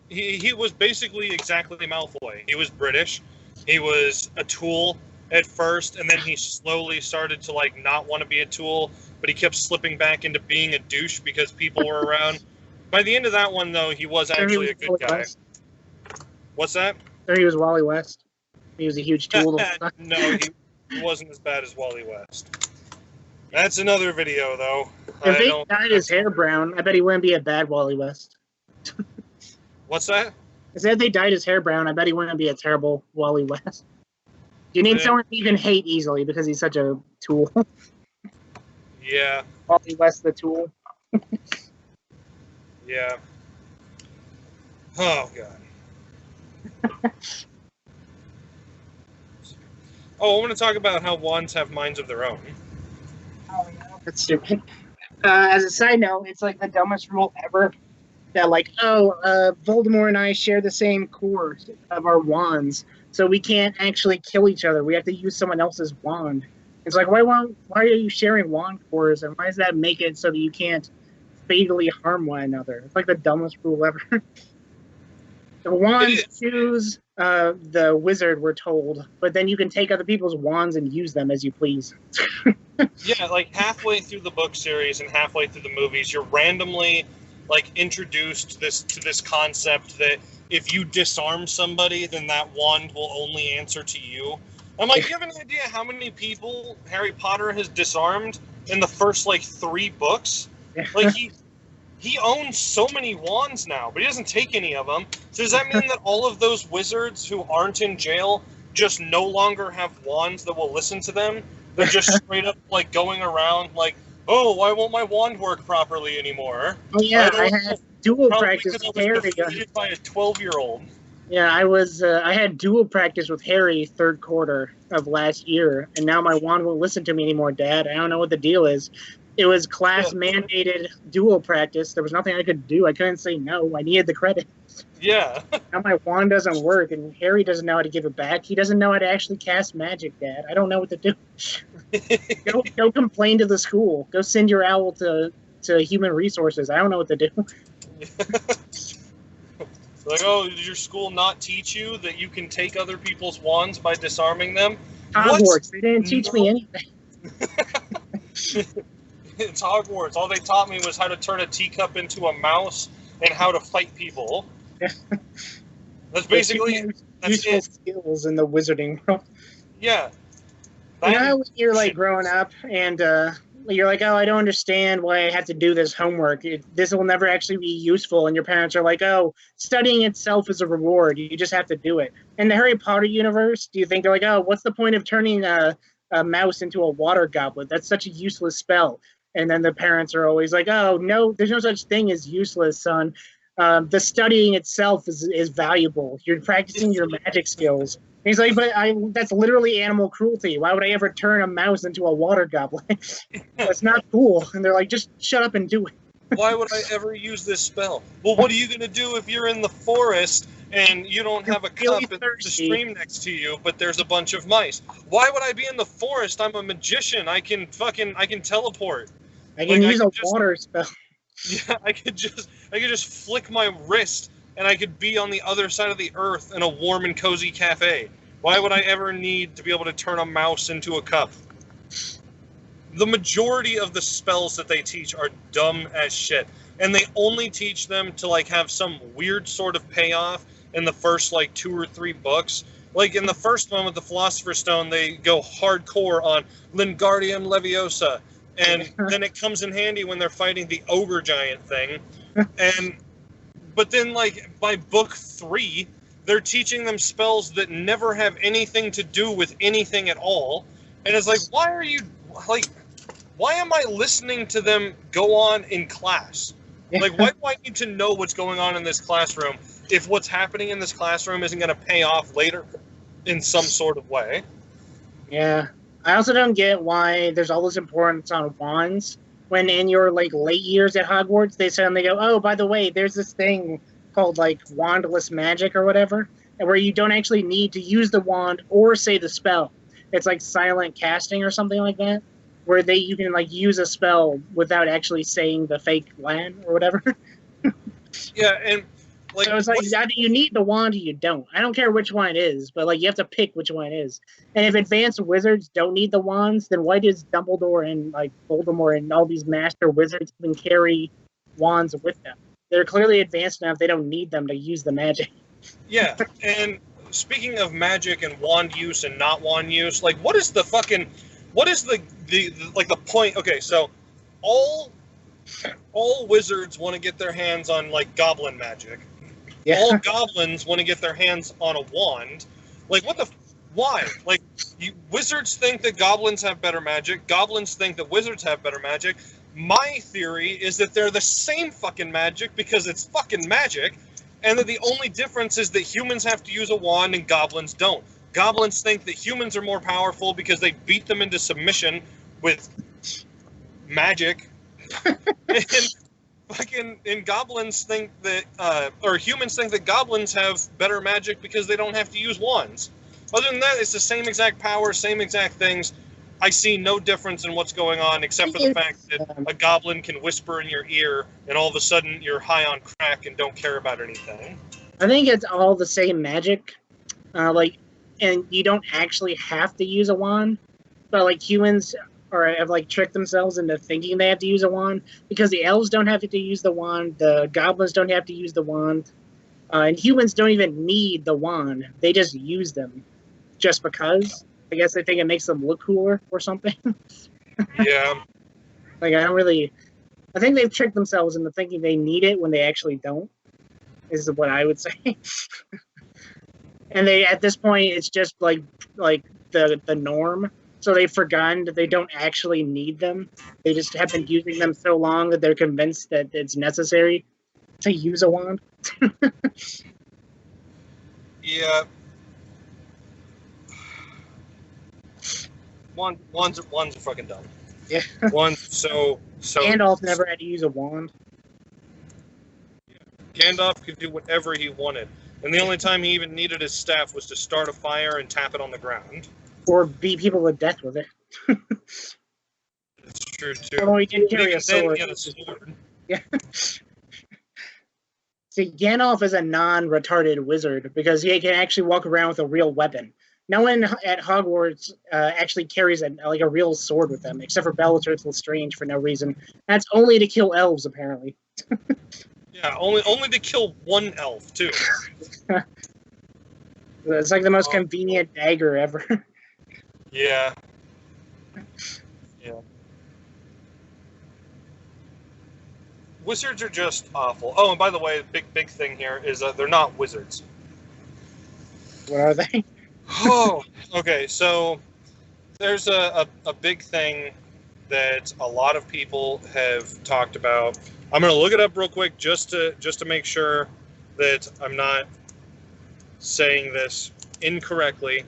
he was basically exactly Malfoy. He was British. He was a tool at first, and then he slowly started to like not want to be a tool, but he kept slipping back into being a douche because people were around. By the end of that one, though, he was actually a good guy. What's that? So he was Wally West. He was a huge tool. No, he wasn't as bad as Wally West. That's another video, though. If they dyed his hair brown, I bet he wouldn't be a bad Wally West. What's that? I said if they dyed his hair brown, I bet he wouldn't be a terrible Wally West. You need someone you can hate easily because he's such a tool. Yeah. Wally West the tool. Yeah. Oh, God. Oh, I want to talk about how wands have minds of their own. Oh, yeah, that's stupid. As a side note, it's like the dumbest rule ever. That like, Voldemort and I share the same core of our wands, so we can't actually kill each other. We have to use someone else's wand. It's like, why are you sharing wand cores, and why does that make it so that you can't fatally harm one another? It's like the dumbest rule ever. The wands choose the wizard, we're told, but then you can take other people's wands and use them as you please. Yeah, like halfway through the book series and halfway through the movies, you're randomly like introduced to this concept that if you disarm somebody, then that wand will only answer to you. I'm like, do you have any idea how many people Harry Potter has disarmed in the first like 3 books? Like he owns so many wands now, but he doesn't take any of them. So does that mean that all of those wizards who aren't in jail just no longer have wands that will listen to them? They're just straight up like going around like, oh, why won't my wand work properly anymore? Oh I yeah, I don't know. had dual Probably practice because I with was Harry. defeated by a 12-year-old. Yeah, I had dual practice with Harry third quarter of last year, and now my wand won't listen to me anymore, Dad. I don't know what the deal is. It was class mandated dual practice. There was nothing I could do. I couldn't say no. I needed the credit. Yeah. Now my wand doesn't work, and Harry doesn't know how to give it back. He doesn't know how to actually cast magic, Dad. I don't know what to do. Go complain to the school. Go send your owl to human resources. I don't know what to do. Like, oh, did your school not teach you that you can take other people's wands by disarming them? Hogwarts. What? They didn't teach me anything. It's Hogwarts. All they taught me was how to turn a teacup into a mouse and how to fight people. That's basically useful skills in the wizarding world. Yeah. You know how when you're like growing up and you're like, oh, I don't understand why I have to do this homework. This will never actually be useful. And your parents are like, oh, studying itself is a reward. You just have to do it. In the Harry Potter universe, do you think they're like, oh, what's the point of turning a mouse into a water goblet? That's such a useless spell. And then the parents are always like, oh, no, there's no such thing as useless, son. The studying itself is valuable. You're practicing your magic skills. And he's like, but that's literally animal cruelty. Why would I ever turn a mouse into a water goblet? That's not cool. And they're like, just shut up and do it. Why would I ever use this spell? Well, what are you going to do if you're in the forest and you don't have a cup and there's a stream next to you, but there's a bunch of mice? Why would I be in the forest? I'm a magician. I can teleport. I can use a water spell. Yeah, I could just flick my wrist and I could be on the other side of the earth in a warm and cozy cafe. Why would I ever need to be able to turn a mouse into a cup? The majority of the spells that they teach are dumb as shit. And they only teach them to like have some weird sort of payoff in the first like 2 or 3 books. Like in the first one with the Philosopher's Stone, they go hardcore on Wingardium Leviosa. And then it comes in handy when they're fighting the ogre giant thing. But then, like, by book 3, they're teaching them spells that never have anything to do with anything at all. And it's like, why am I listening to them go on in class? Like, why do I need to know what's going on in this classroom if what's happening in this classroom isn't going to pay off later in some sort of way? Yeah. I also don't get why there's all this importance on wands when in your like late years at Hogwarts they suddenly go, oh, by the way, there's this thing called like wandless magic or whatever, and where you don't actually need to use the wand or say the spell. It's like silent casting or something like that, where you can like use a spell without actually saying the fake line or whatever. Yeah, and like, so it's like, either you need the wand or you don't. I don't care which one it is, but like you have to pick which one it is. And if advanced wizards don't need the wands, then why does Dumbledore and like Voldemort and all these master wizards even carry wands with them? They're clearly advanced enough; they don't need them to use the magic. Yeah, and speaking of magic and wand use and not wand use, like what is the point? Okay, so all wizards want to get their hands on like goblin magic. Yeah. All goblins want to get their hands on a wand. Like, why? Like, wizards think that goblins have better magic. Goblins think that wizards have better magic. My theory is that they're the same fucking magic because it's fucking magic, and that the only difference is that humans have to use a wand and goblins don't. Goblins think that humans are more powerful because they beat them into submission with magic. And goblins think that, or humans think that goblins have better magic because they don't have to use wands. Other than that, it's the same exact power, same exact things. I see no difference in what's going on except for the fact that a goblin can whisper in your ear and all of a sudden you're high on crack and don't care about anything. I think it's all the same magic. And you don't actually have to use a wand, but like humans have like tricked themselves into thinking they have to use a wand because the elves don't have to use the wand, the goblins don't have to use the wand, and humans don't even need the wand. They just use them just because. I guess they think it makes them look cooler or something. Yeah. Like, I think they've tricked themselves into thinking they need it when they actually don't, is what I would say. And at this point, it's just like the norm. so they've forgotten that they don't actually need them. They just have been using them so long that they're convinced that it's necessary to use a wand. Yeah. Wands are fucking dumb. Yeah. Wands so Gandalf never had to use a wand. Gandalf could do whatever he wanted. And the only time he even needed his staff was to start a fire and tap it on the ground. Or beat people to death with it. That's true too. Although he did carry Even a sword. then, he had a sword. Yeah. See, Gandalf is a non-retarded wizard because he can actually walk around with a real weapon. No one at Hogwarts actually carries a real sword with them, except for Bellatrix Lestrange for no reason. That's only to kill elves, apparently. Yeah, only to kill one elf too. It's like the most convenient dagger ever. Yeah. Yeah. Wizards are just awful. Oh, and by the way, big thing here is they're not wizards. What are they? Oh, okay. So there's a big thing that a lot of people have talked about. I'm going to look it up real quick just to make sure that I'm not saying this incorrectly.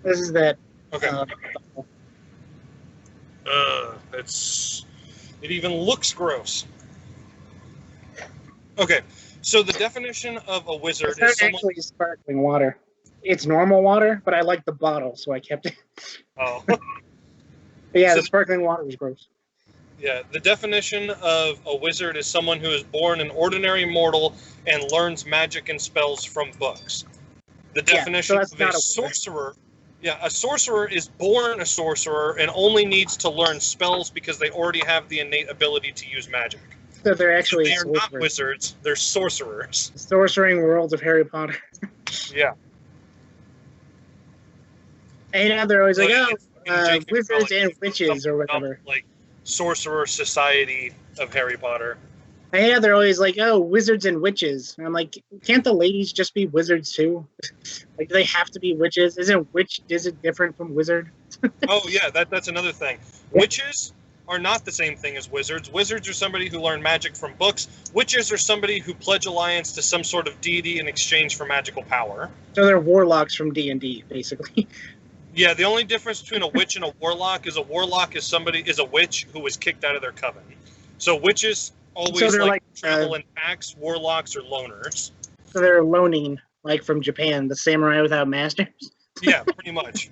This is that. Okay. It even looks gross. Okay, so the definition of a wizard It's not is someone... actually sparkling water. It's normal water, but I like the bottle, so I kept it. Oh. But yeah, So the sparkling water was gross. Yeah, the definition of a wizard is someone who is born an ordinary mortal and learns magic and spells from books. The definition of a sorcerer... Yeah, a sorcerer is born a sorcerer and only needs to learn spells because they already have the innate ability to use magic. So they're actually They are not wizards, they're sorcerers. The sorcering world of Harry Potter. Yeah. And they're always like, wizards and like, witches or whatever. Like sorcerer society of Harry Potter. Yeah, they're always like, oh, wizards and witches. And I'm like, can't the ladies just be wizards too? Like, do they have to be witches? Isn't witch different from wizard? Oh yeah, that's another thing. Witches are not the same thing as wizards. Wizards are somebody who learn magic from books. Witches are somebody who pledge allegiance to some sort of deity in exchange for magical power. So they're warlocks from D&D, basically. Yeah, the only difference between a witch and a warlock is a witch who was kicked out of their coven. So witches always travel in packs. Warlocks are loners. So they're loaning, like from Japan, the samurai without masters. Yeah, pretty much.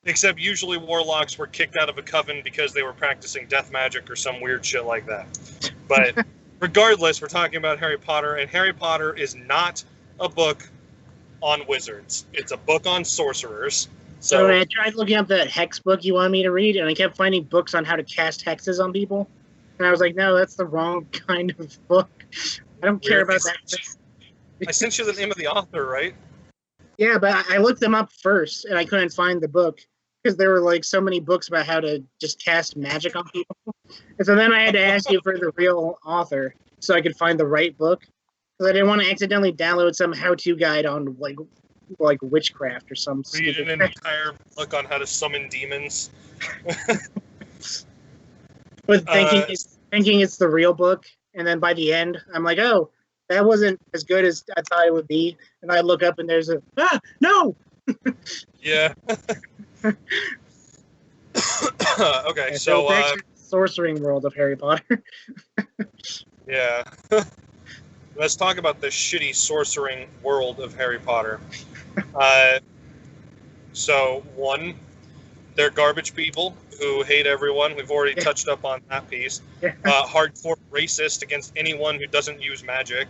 Except usually warlocks were kicked out of a coven because they were practicing death magic or some weird shit like that. But regardless, we're talking about Harry Potter, and Harry Potter is not a book on wizards. It's a book on sorcerers. So I tried looking up that hex book you wanted me to read, and I kept finding books on how to cast hexes on people. And I was like, no, that's the wrong kind of book. I don't care about that. I sent you the name of the author, right? Yeah, but I looked them up first, and I couldn't find the book because there were like so many books about how to just cast magic on people. And so then I had to ask you for the real author so I could find the right book. Because I didn't want to accidentally download some how-to guide on like witchcraft or some Read an entire book on how to summon demons. With thinking it's the real book, and then by the end, I'm like, oh, that wasn't as good as I thought it would be. And I look up, and there's no! Yeah. Okay, so back to the sorcering world of Harry Potter. Yeah. Let's talk about the shitty sorcering world of Harry Potter. So, one, they're garbage people who hate everyone. We've already touched up on that piece. Hardcore racist against anyone who doesn't use magic.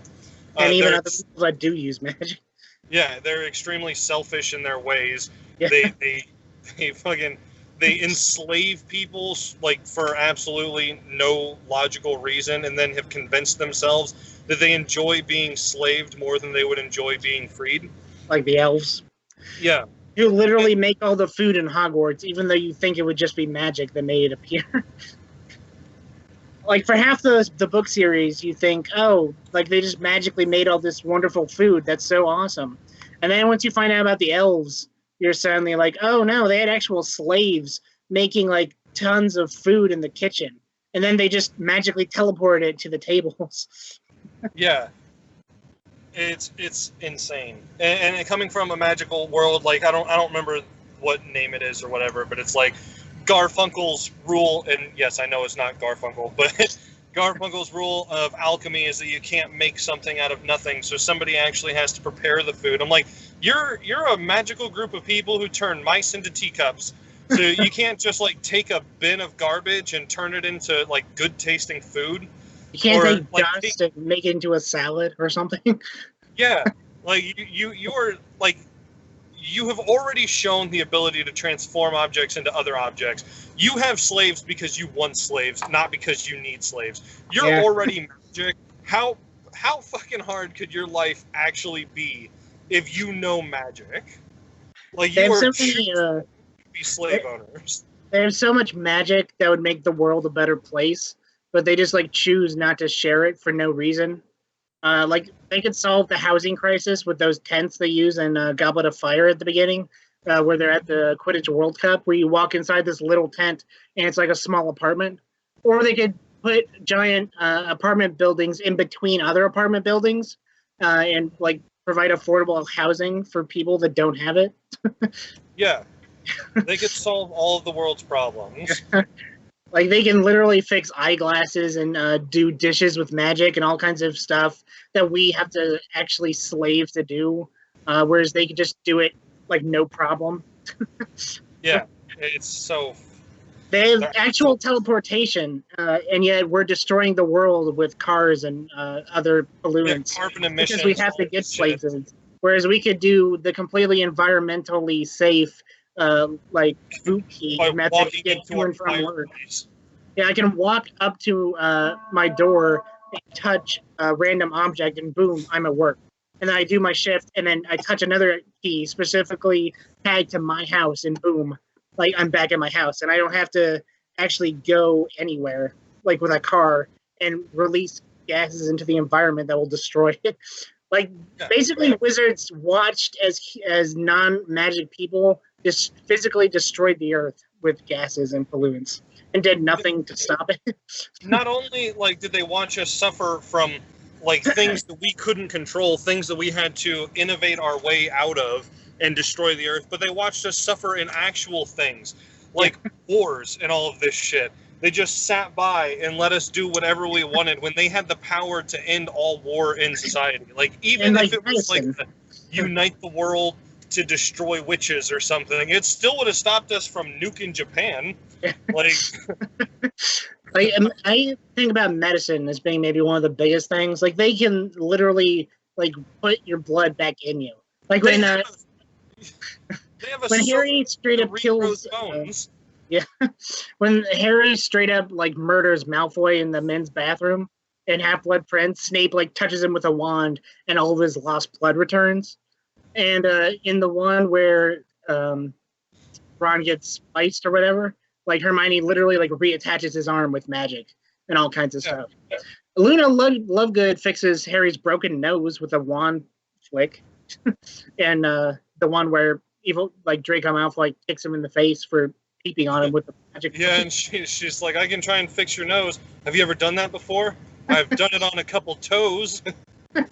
And even other people that do use magic. Yeah, they're extremely selfish in their ways. Yeah. They enslave people like for absolutely no logical reason, and then have convinced themselves that they enjoy being slaved more than they would enjoy being freed. Like the elves. Yeah. You literally make all the food in Hogwarts, even though you think it would just be magic that made it appear. Like, for half the book series, you think, oh, like, they just magically made all this wonderful food. That's so awesome. And then once you find out about the elves, you're suddenly like, oh, no, they had actual slaves making, like, tons of food in the kitchen. And then they just magically teleported it to the tables. Yeah. It's insane. And coming from a magical world, like, I don't remember what name it is or whatever, but it's like Garfunkel's rule, and yes, I know it's not Garfunkel, but Garfunkel's rule of alchemy is that you can't make something out of nothing, so somebody actually has to prepare the food. I'm like, you're a magical group of people who turn mice into teacups, so you can't just, like, take a bin of garbage and turn it into, like, good-tasting food. You can't take dust and make it into a salad or something? Yeah, like, you are, like, you have already shown the ability to transform objects into other objects. You have slaves because you want slaves, not because you need slaves. You're already magic. How fucking hard could your life actually be if you know magic? Like, you are to be slave owners. There's so much magic that would make the world a better place, but they just, like, choose not to share it for no reason. Like, they could solve the housing crisis with those tents they use in Goblet of Fire at the beginning, where they're at the Quidditch World Cup, where you walk inside this little tent, and it's like a small apartment. Or they could put giant apartment buildings in between other apartment buildings, and, like, provide affordable housing for people that don't have it. Yeah. They could solve all of the world's problems. Like, they can literally fix eyeglasses and do dishes with magic and all kinds of stuff that we have to actually slave to do, whereas they could just do it, like, no problem. Yeah, it's so... They have actual teleportation, and yet we're destroying the world with cars and other pollutants. Yeah, carbon emissions. Because we have to get places. Whereas we could do the completely environmentally safe like boot key method to get to and from work. Yeah, I can walk up to my door and touch a random object, and boom, I'm at work. And then I do my shift, and then I touch another key specifically tagged to my house, and boom, like, I'm back at my house. And I don't have to actually go anywhere, like with a car, and release gases into the environment that will destroy it. Like, basically, wizards watched as non-magic people just physically destroyed the earth with gases and pollutants and did nothing to stop it. Not only, like, did they watch us suffer from, like, things that we couldn't control, things that we had to innovate our way out of and destroy the earth, but they watched us suffer in actual things, like wars and all of this shit. They just sat by and let us do whatever we wanted when they had the power to end all war in society. Like, even if it was like unite the world to destroy witches or something, it still would have stopped us from nuking Japan. Like, like, I think about medicine as being maybe one of the biggest things. Like, they can literally, like, put your blood back in you. Like, when Harry straight up kills when Harry straight up, like, murders Malfoy in the men's bathroom in Half-Blood Prince, Snape, like, touches him with a wand and all of his lost blood returns. And in the one where Ron gets spiced or whatever, like, Hermione literally, like, reattaches his arm with magic and all kinds of stuff. Luna Lovegood fixes Harry's broken nose with a wand flick. And the one where evil, like, Draco Malfoy kicks him in the face for peeping on him with the magic. Yeah, and she's like, I can try and fix your nose. Have you ever done that before? I've done it on a couple toes. But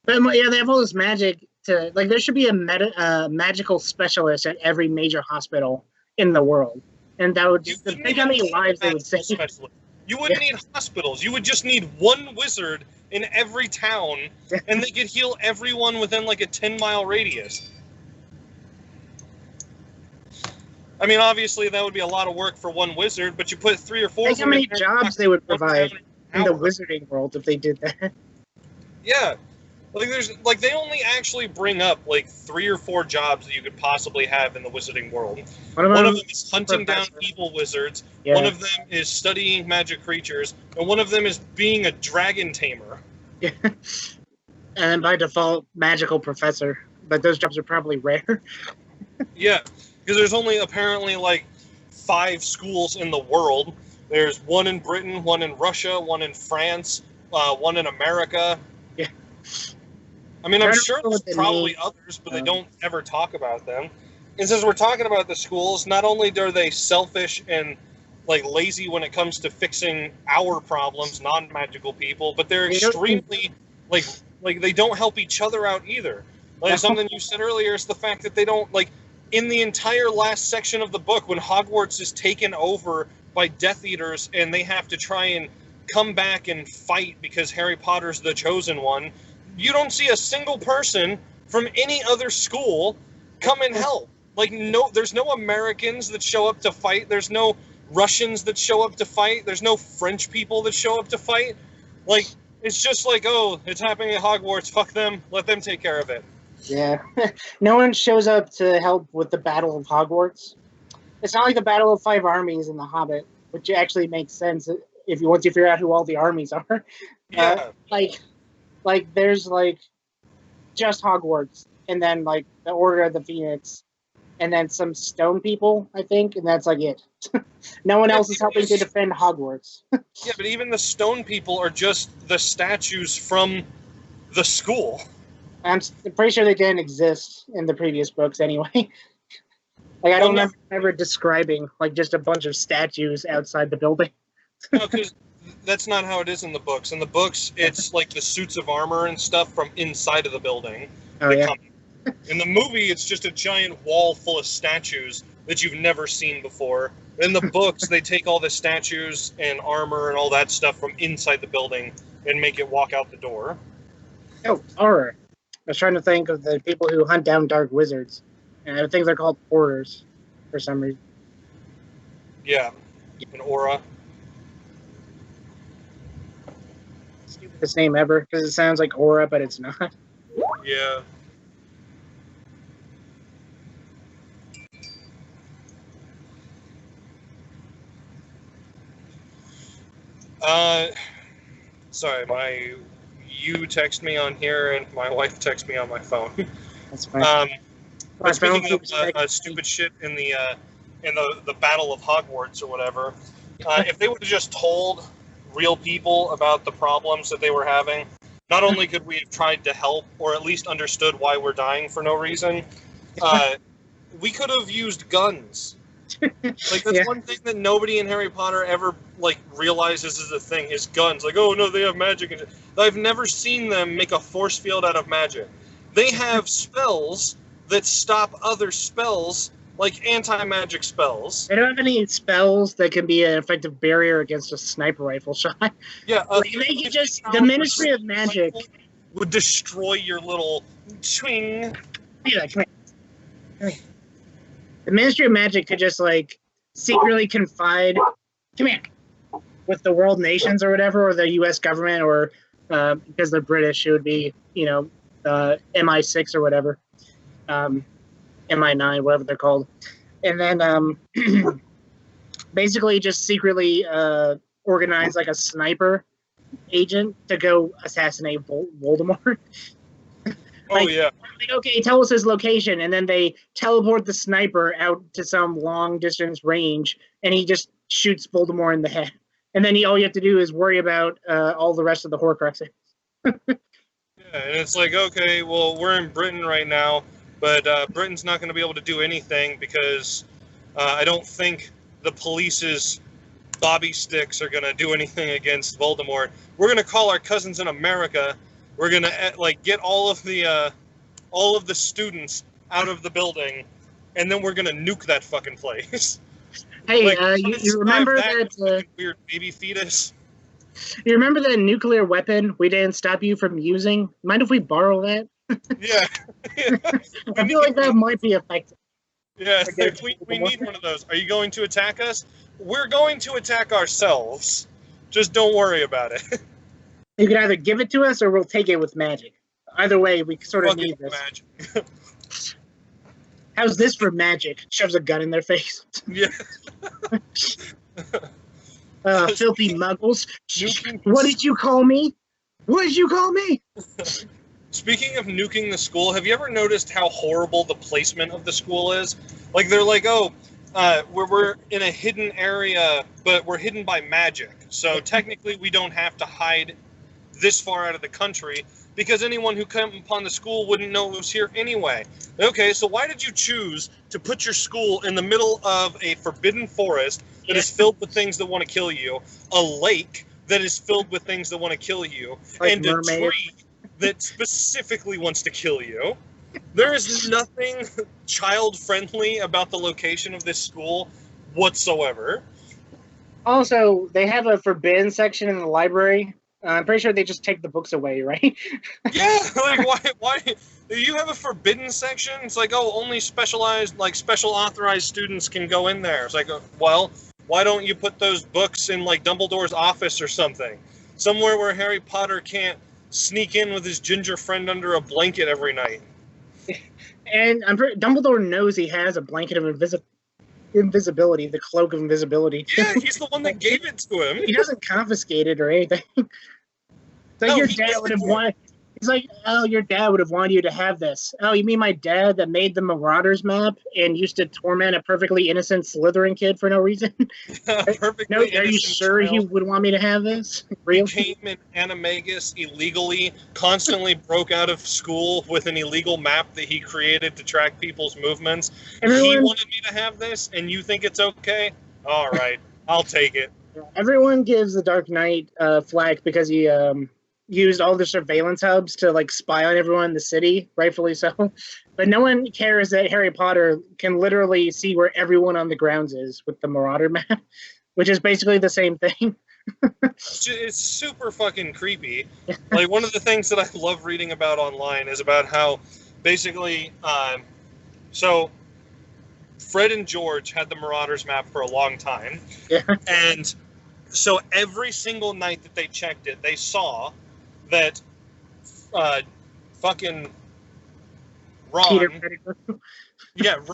yeah, they have all this magic to, like, there should be a magical specialist at every major hospital in the world. And that would just think how many lives they would save. You wouldn't need hospitals. You would just need one wizard in every town, and they could heal everyone within, like, a 10-mile radius. I mean, obviously that would be a lot of work for one wizard, but you put 3 or 4 Think of how them many in there, jobs they would one provide down an in the hour. wizarding world if they did that. Yeah. Like they only actually bring up like 3 or 4 jobs that you could possibly have in the wizarding world. One of them is hunting down evil wizards. Yeah. One of them is studying magic creatures, and one of them is being a dragon tamer. Yeah. And then by default, magical professor. But those jobs are probably rare. Yeah, because there's only apparently like 5 schools in the world. There's one in Britain, one in Russia, one in France, one in America. Yeah. I mean, I'm sure there's probably others, but they don't ever talk about them. And since we're talking about the schools, not only are they selfish and like lazy when it comes to fixing our problems, non-magical people, but they're extremely like they don't help each other out either. Like something you said earlier is the fact that they don't like in the entire last section of the book when Hogwarts is taken over by Death Eaters and they have to try and come back and fight because Harry Potter's the chosen one. You don't see a single person from any other school come and help. Like, no, there's no Americans that show up to fight. There's no Russians that show up to fight. There's no French people that show up to fight. Like, it's just like, oh, it's happening at Hogwarts. Fuck them. Let them take care of it. Yeah. No one shows up to help with the Battle of Hogwarts. It's not like the Battle of 5 Armies in The Hobbit, which actually makes sense if you once you figure out who all the armies are. Yeah. Like there's like just Hogwarts, and then like the Order of the Phoenix, and then some stone people, I think, and that's like it. No one else is helping to defend Hogwarts. Yeah, but even the stone people are just the statues from the school. I'm pretty sure they didn't exist in the previous books anyway. Like I don't remember ever describing like just a bunch of statues outside the building. No, because that's not how it is in the books. In the books, it's like the suits of armor and stuff from inside of the building. Oh, yeah. In the movie, it's just a giant wall full of statues that you've never seen before. In the books, they take all the statues and armor and all that stuff from inside the building and make it walk out the door. Oh, horror. I was trying to think of the people who hunt down dark wizards. And I think they're called porters for some reason. Yeah, an aura. Stupidest name ever, because it sounds like aura, but it's not. Yeah. Sorry, you text me on here and my wife text me on my phone. That's fine. But speaking of stupid shit in the Battle of Hogwarts or whatever, if they would have just told real people about the problems that they were having, not only could we have tried to help or at least understood why we're dying for no reason, we could have used guns. Like that's one thing that nobody in Harry Potter ever like realizes is a thing is guns. Like, oh no, they have magic. I've never seen them make a force field out of magic. They have spells that stop other spells, like anti-magic spells. They don't have any spells that can be an effective barrier against a sniper rifle shot. Yeah, the Ministry of Magic would destroy your little swing. Yeah, come here. The Ministry of Magic could just like secretly confide, with the world nations or whatever, or the U.S. government, or because they're British, it would be MI6 or whatever. MI9, whatever they're called, and then basically just secretly organize like a sniper agent to go assassinate Voldemort. Like, okay, tell us his location, and then they teleport the sniper out to some long distance range, and he just shoots Voldemort in the head. And then all you have to do is worry about all the rest of the Horcruxes. Yeah, and it's like, okay, well, we're in Britain right now, but Britain's not going to be able to do anything because I don't think the police's bobby sticks are going to do anything against Voldemort. We're going to call our cousins in America. We're going to get all of the students out of the building, and then we're going to nuke that fucking place. Hey, you remember that weird baby fetus? You remember that nuclear weapon we didn't stop you from using? Mind if we borrow that? Yeah. I feel like that might be effective. Yeah, we need one of those. Are you going to attack us? We're going to attack ourselves. Just don't worry about it. You can either give it to us or we'll take it with magic. Either way, we sort of Fucking need this. magic. How's this for magic? Shoves a gun in their face. Yeah. Filthy muggles. What did you call me? What did you call me? Speaking of nuking the school, have you ever noticed how horrible the placement of the school is? Like, they're like, we're in a hidden area, but we're hidden by magic. So technically we don't have to hide this far out of the country because anyone who came upon the school wouldn't know it was here anyway. Okay, so why did you choose to put your school in the middle of a forbidden forest that is filled with things that want to kill you, a lake that is filled with things that want to kill you, like and mermaid. A tree that specifically wants to kill you? There is nothing child-friendly about the location of this school whatsoever. Also, they have a forbidden section in the library. I'm pretty sure they just take the books away, right? Yeah, like why you have a forbidden section? It's like, oh, only special authorized students can go in there. It's like, well, why don't you put those books in like Dumbledore's office or something? Somewhere where Harry Potter can't sneak in with his ginger friend under a blanket every night. And Dumbledore knows he has a blanket of invisibility, the cloak of invisibility. Yeah, he's the one that gave it to him. He doesn't confiscate it or anything. It's like your dad would have wanted. He's like, oh, your dad would have wanted you to have this. Oh, you mean my dad that made the Marauders map and used to torment a perfectly innocent Slytherin kid for no reason? No, are you sure he would want me to have this? Really? He came in Animagus illegally, constantly broke out of school with an illegal map that he created to track people's movements. He wanted me to have this, and you think it's okay? All right, I'll take it. Everyone gives the Dark Knight flack because he used all the surveillance hubs to like spy on everyone in the city, rightfully so. But no one cares that Harry Potter can literally see where everyone on the grounds is with the Marauder map, which is basically the same thing. It's super fucking creepy. Like, one of the things that I love reading about online is about how basically, so Fred and George had the Marauders map for a long time. Yeah. And so every single night that they checked it, they saw that fucking Ron,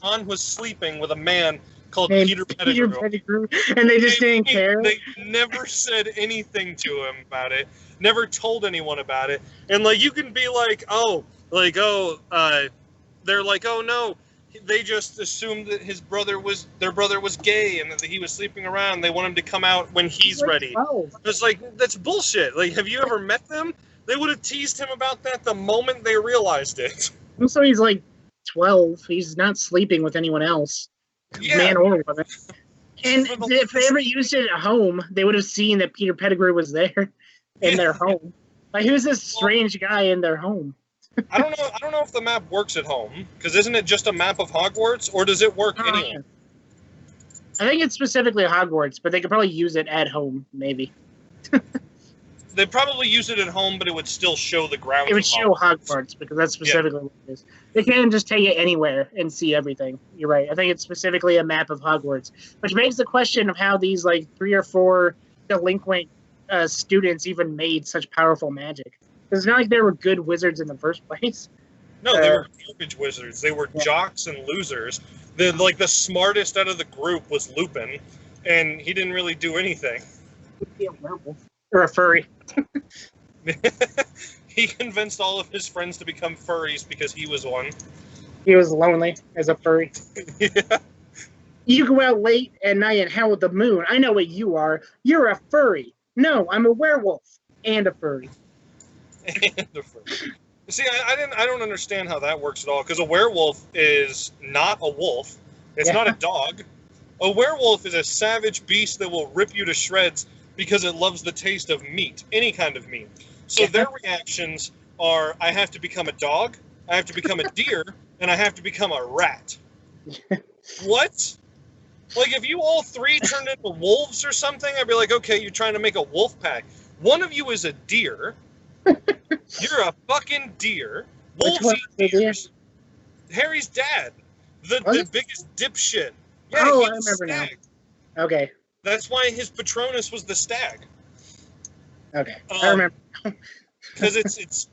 Ron was sleeping with a man called Peter Pettigrew. And they just didn't care. They never said anything to him about it, never told anyone about it. And like, you can be like, they're like, oh no, they just assumed that their brother was gay and that he was sleeping around. They want him to come out when he's ready. 12. It's like, that's bullshit. Like, have you ever met them? They would have teased him about that the moment they realized it. So he's like 12. He's not sleeping with anyone else, man or woman. And if they ever used it at home, they would have seen that Peter Pettigrew was there in their home. Like, who's this strange guy in their home? I don't know if the map works at home, because isn't it just a map of Hogwarts, or does it work anywhere? I think it's specifically Hogwarts, but they could probably use it at home, maybe. They'd probably use it at home, but it would still show the grounds. It would show Hogwarts, because that's specifically what it is. They can't just take it anywhere and see everything. You're right. I think it's specifically a map of Hogwarts, which begs the question of how these like 3 or 4 delinquent students even made such powerful magic. Because it's not like they were good wizards in the first place. No, they were garbage wizards. They were jocks and losers. The smartest out of the group was Lupin, and he didn't really do anything. He'd be a werewolf. Or a furry. He convinced all of his friends to become furries because he was one. He was lonely as a furry. Yeah. You go out late at night and howl at the moon. I know what you are. You're a furry. No, I'm a werewolf. And a furry. See, I don't understand how that works at all, because a werewolf is not a wolf. It's not a dog. A werewolf is a savage beast that will rip you to shreds because it loves the taste of meat, any kind of meat. So their reactions are, I have to become a dog, I have to become a deer, and I have to become a rat. What? Like, if you all 3 turned into wolves or something, I'd be like, okay, you're trying to make a wolf pack. One of you is a deer. You're a fucking deer. Wolves eat deers. Harry's dad. The biggest dipshit. Yeah, oh, he's I remember now. stag. Okay. That's why his Patronus was the stag. Okay, I remember. Because it's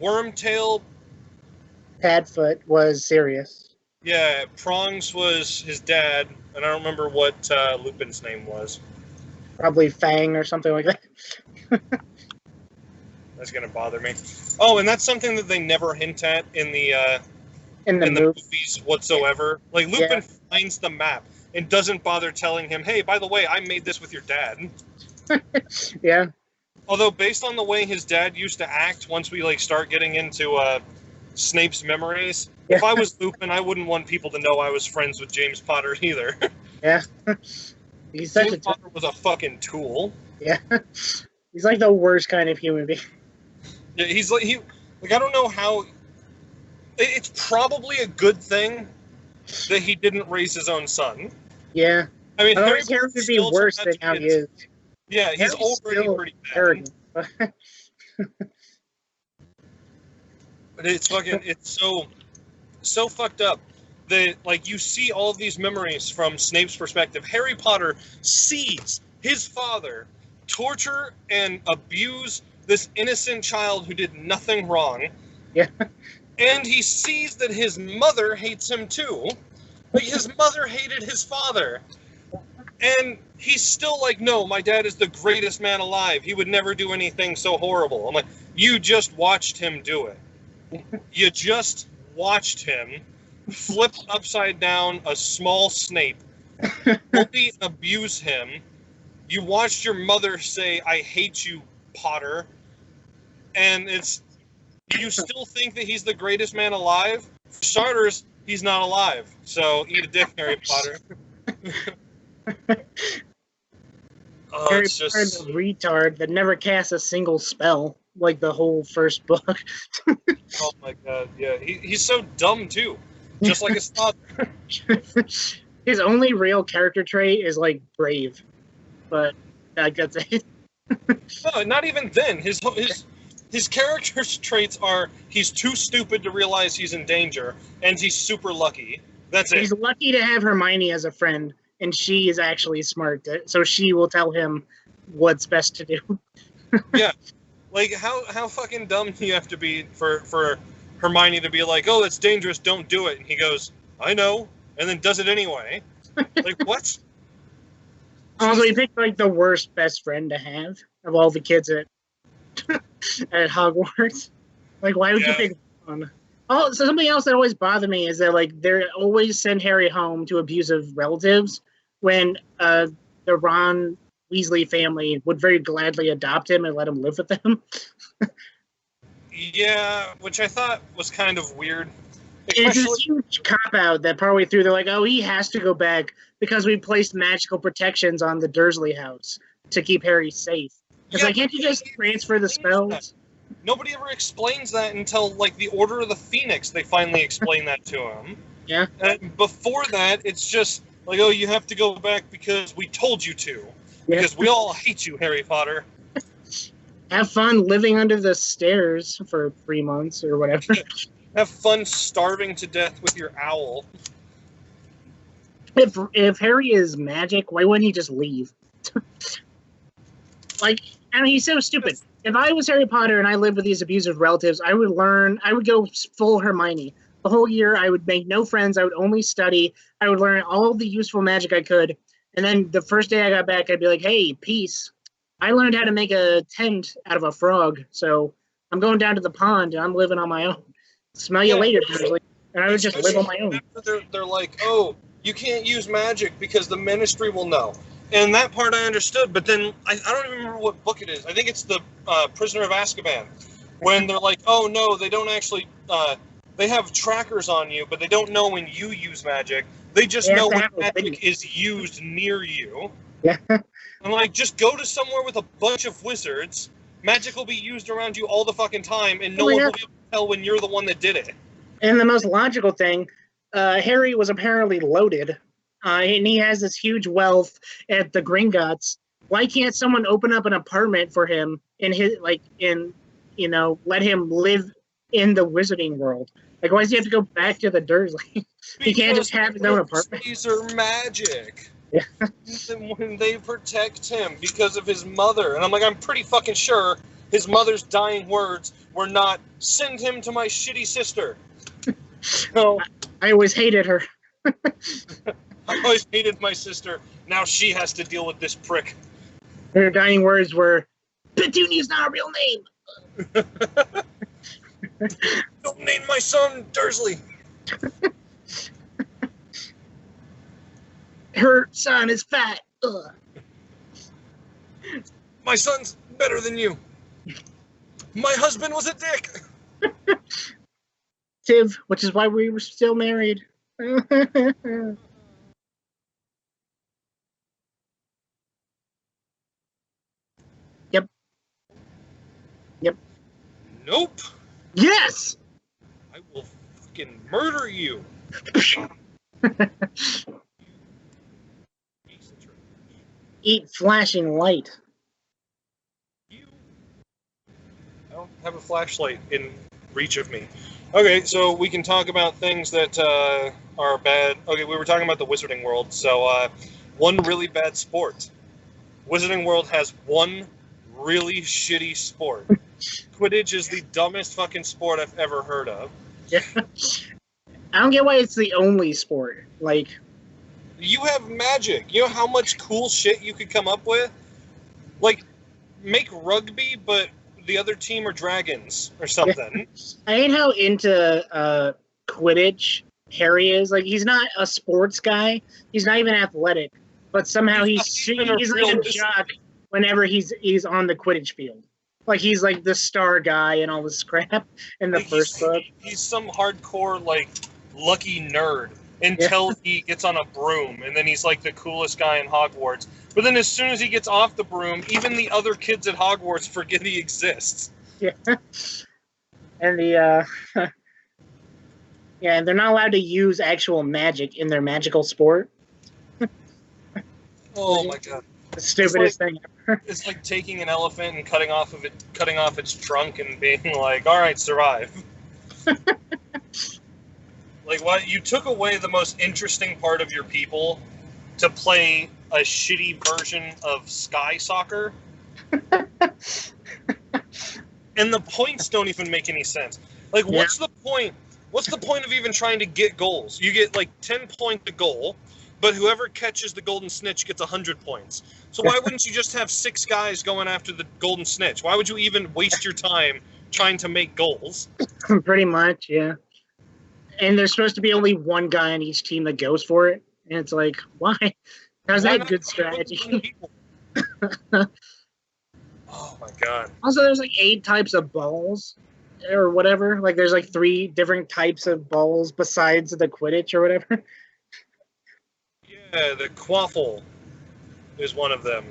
Wormtail. Padfoot was Sirius. Yeah, Prongs was his dad, and I don't remember what Lupin's name was. Probably Fang or something like that. That's gonna bother me. Oh, and that's something that they never hint at in the movies whatsoever. Like Lupin finds the map and doesn't bother telling him, "Hey, by the way, I made this with your dad." Yeah. Although, based on the way his dad used to act, once we start getting into Snape's memories, if I was Lupin, I wouldn't want people to know I was friends with James Potter either. Yeah. He's such James Potter was a fucking tool. Yeah. He's like the worst kind of human being. Yeah, he's like I don't know how. It's probably a good thing that he didn't raise his own son. Yeah. I mean, Harry would be worse than how he is. Yeah, he's already pretty bad. Arrogant. But it's so fucked up that you see all of these memories from Snape's perspective. Harry Potter sees his father torture and abuse this innocent child who did nothing wrong. Yeah. And he sees that his mother hates him too. His mother hated his father. And he's still like, no, my dad is the greatest man alive. He would never do anything so horrible. I'm like, you just watched him do it. You just watched him flip upside down a small Snape, bully and abuse him. You watched your mother say, I hate you, Potter. And you still think that he's the greatest man alive? For starters, he's not alive. So eat a dick, Harry Potter. Harry Potter's a retard that never casts a single spell, like the whole first book. Oh my god, yeah. He's so dumb, too. Just like his father. His only real character trait is, brave. But that's it. No, not even then. His character's traits are he's too stupid to realize he's in danger, and he's super lucky. That's it. He's lucky to have Hermione as a friend, and she is actually smart, so she will tell him what's best to do. Yeah. How fucking dumb do you have to be for Hermione to be like, oh, that's dangerous, don't do it. And he goes, I know, and then does it anyway. What? Also, he picked, the worst best friend to have of all the kids at Hogwarts. Why would you pick one? Oh, so something else that always bothered me is that, they always send Harry home to abusive relatives when the Ron Weasley family would very gladly adopt him and let him live with them. Yeah, which I thought was kind of weird. It's a huge cop-out that partway through they're like, oh, he has to go back because we placed magical protections on the Dursley house to keep Harry safe. It's can't you just transfer the spells? Nobody ever explains that until, the Order of the Phoenix, they finally explain that to him. Yeah. And before that, it's just, oh, you have to go back because we told you to. Yeah. Because we all hate you, Harry Potter. Have fun living under the stairs for 3 months or whatever. Have fun starving to death with your owl. If Harry is magic, why wouldn't he just leave? He's so stupid. If I was Harry Potter and I lived with these abusive relatives, I would go full Hermione. The whole year, I would make no friends. I would only study. I would learn all the useful magic I could. And then the first day I got back, I'd be like, hey, peace. I learned how to make a tent out of a frog, so I'm going down to the pond and I'm living on my own. Smell you later, Dursley. And I would just live on my own. They're like, oh, you can't use magic because the Ministry will know. And that part I understood, but then I don't even remember what book it is. I think it's the Prisoner of Azkaban, when they're like, oh no, they don't actually, they have trackers on you, but they don't know when you use magic. They just know when magic is used near you. Yeah. I'm just go to somewhere with a bunch of wizards. Magic will be used around you all the fucking time, and no one will be able to tell when you're the one that did it. And the most logical thing, Harry was apparently loaded, and he has this huge wealth at the Gringotts. Why can't someone open up an apartment for him let him live in the wizarding world? Like, why does he have to go back to the Dursley? He can't just have his own apartment. These are magic. Yeah. When they protect him because of his mother. And I'm like, I'm pretty fucking sure his mother's dying words were not, send him to my shitty sister. No. I always hated her. I always hated my sister. Now she has to deal with this prick. Her dying words were, Petunia's not a real name. Don't name my son Dursley. Her son is fat. Ugh. My son's better than you. My husband was a dick. Tiv, which is why we were still married. Yep. Yep. Nope. Yes! I will fucking murder you. Eat flashing light. I don't have a flashlight in reach of me. Okay, so we can talk about things that are bad. Okay, we were talking about the Wizarding World. So one really bad sport. Wizarding World has one really shitty sport. Quidditch is the dumbest fucking sport I've ever heard of. Yeah. I don't get why it's the only sport. Like, you have magic. You know how much cool shit you could come up with? Like, make rugby, but the other team are dragons or something. I hate how into Quidditch Harry is. Like, he's not a sports guy. He's not even athletic. But somehow he's like a jock whenever he's on the Quidditch field. Like, he's like the star guy and all this crap in the first book. He's some hardcore, like, lucky nerd until he gets on a broom, and then he's like the coolest guy in Hogwarts. But then as soon as he gets off the broom, even the other kids at Hogwarts forget he exists. Yeah. And the yeah, they're not allowed to use actual magic in their magical sport. Oh my god. The stupidest thing ever. It's like taking an elephant and cutting off its trunk and being like, all right, survive. Like, what? You took away the most interesting part of your people to play a shitty version of Sky Soccer? And the points don't even make any sense. Like, what's the point? What's the point of even trying to get goals? You get, like, 10 points a goal, but whoever catches the golden snitch gets 100 points. So why wouldn't you just have 6 guys going after the golden snitch? Why would you even waste your time trying to make goals? Pretty much, yeah. And there's supposed to be only one guy on each team that goes for it. And it's like, why? How's that a good strategy? Oh my god. Also, there's like 8 types of balls or whatever. Like, there's like 3 different types of balls besides the Quidditch or whatever. Yeah, the quaffle is one of them.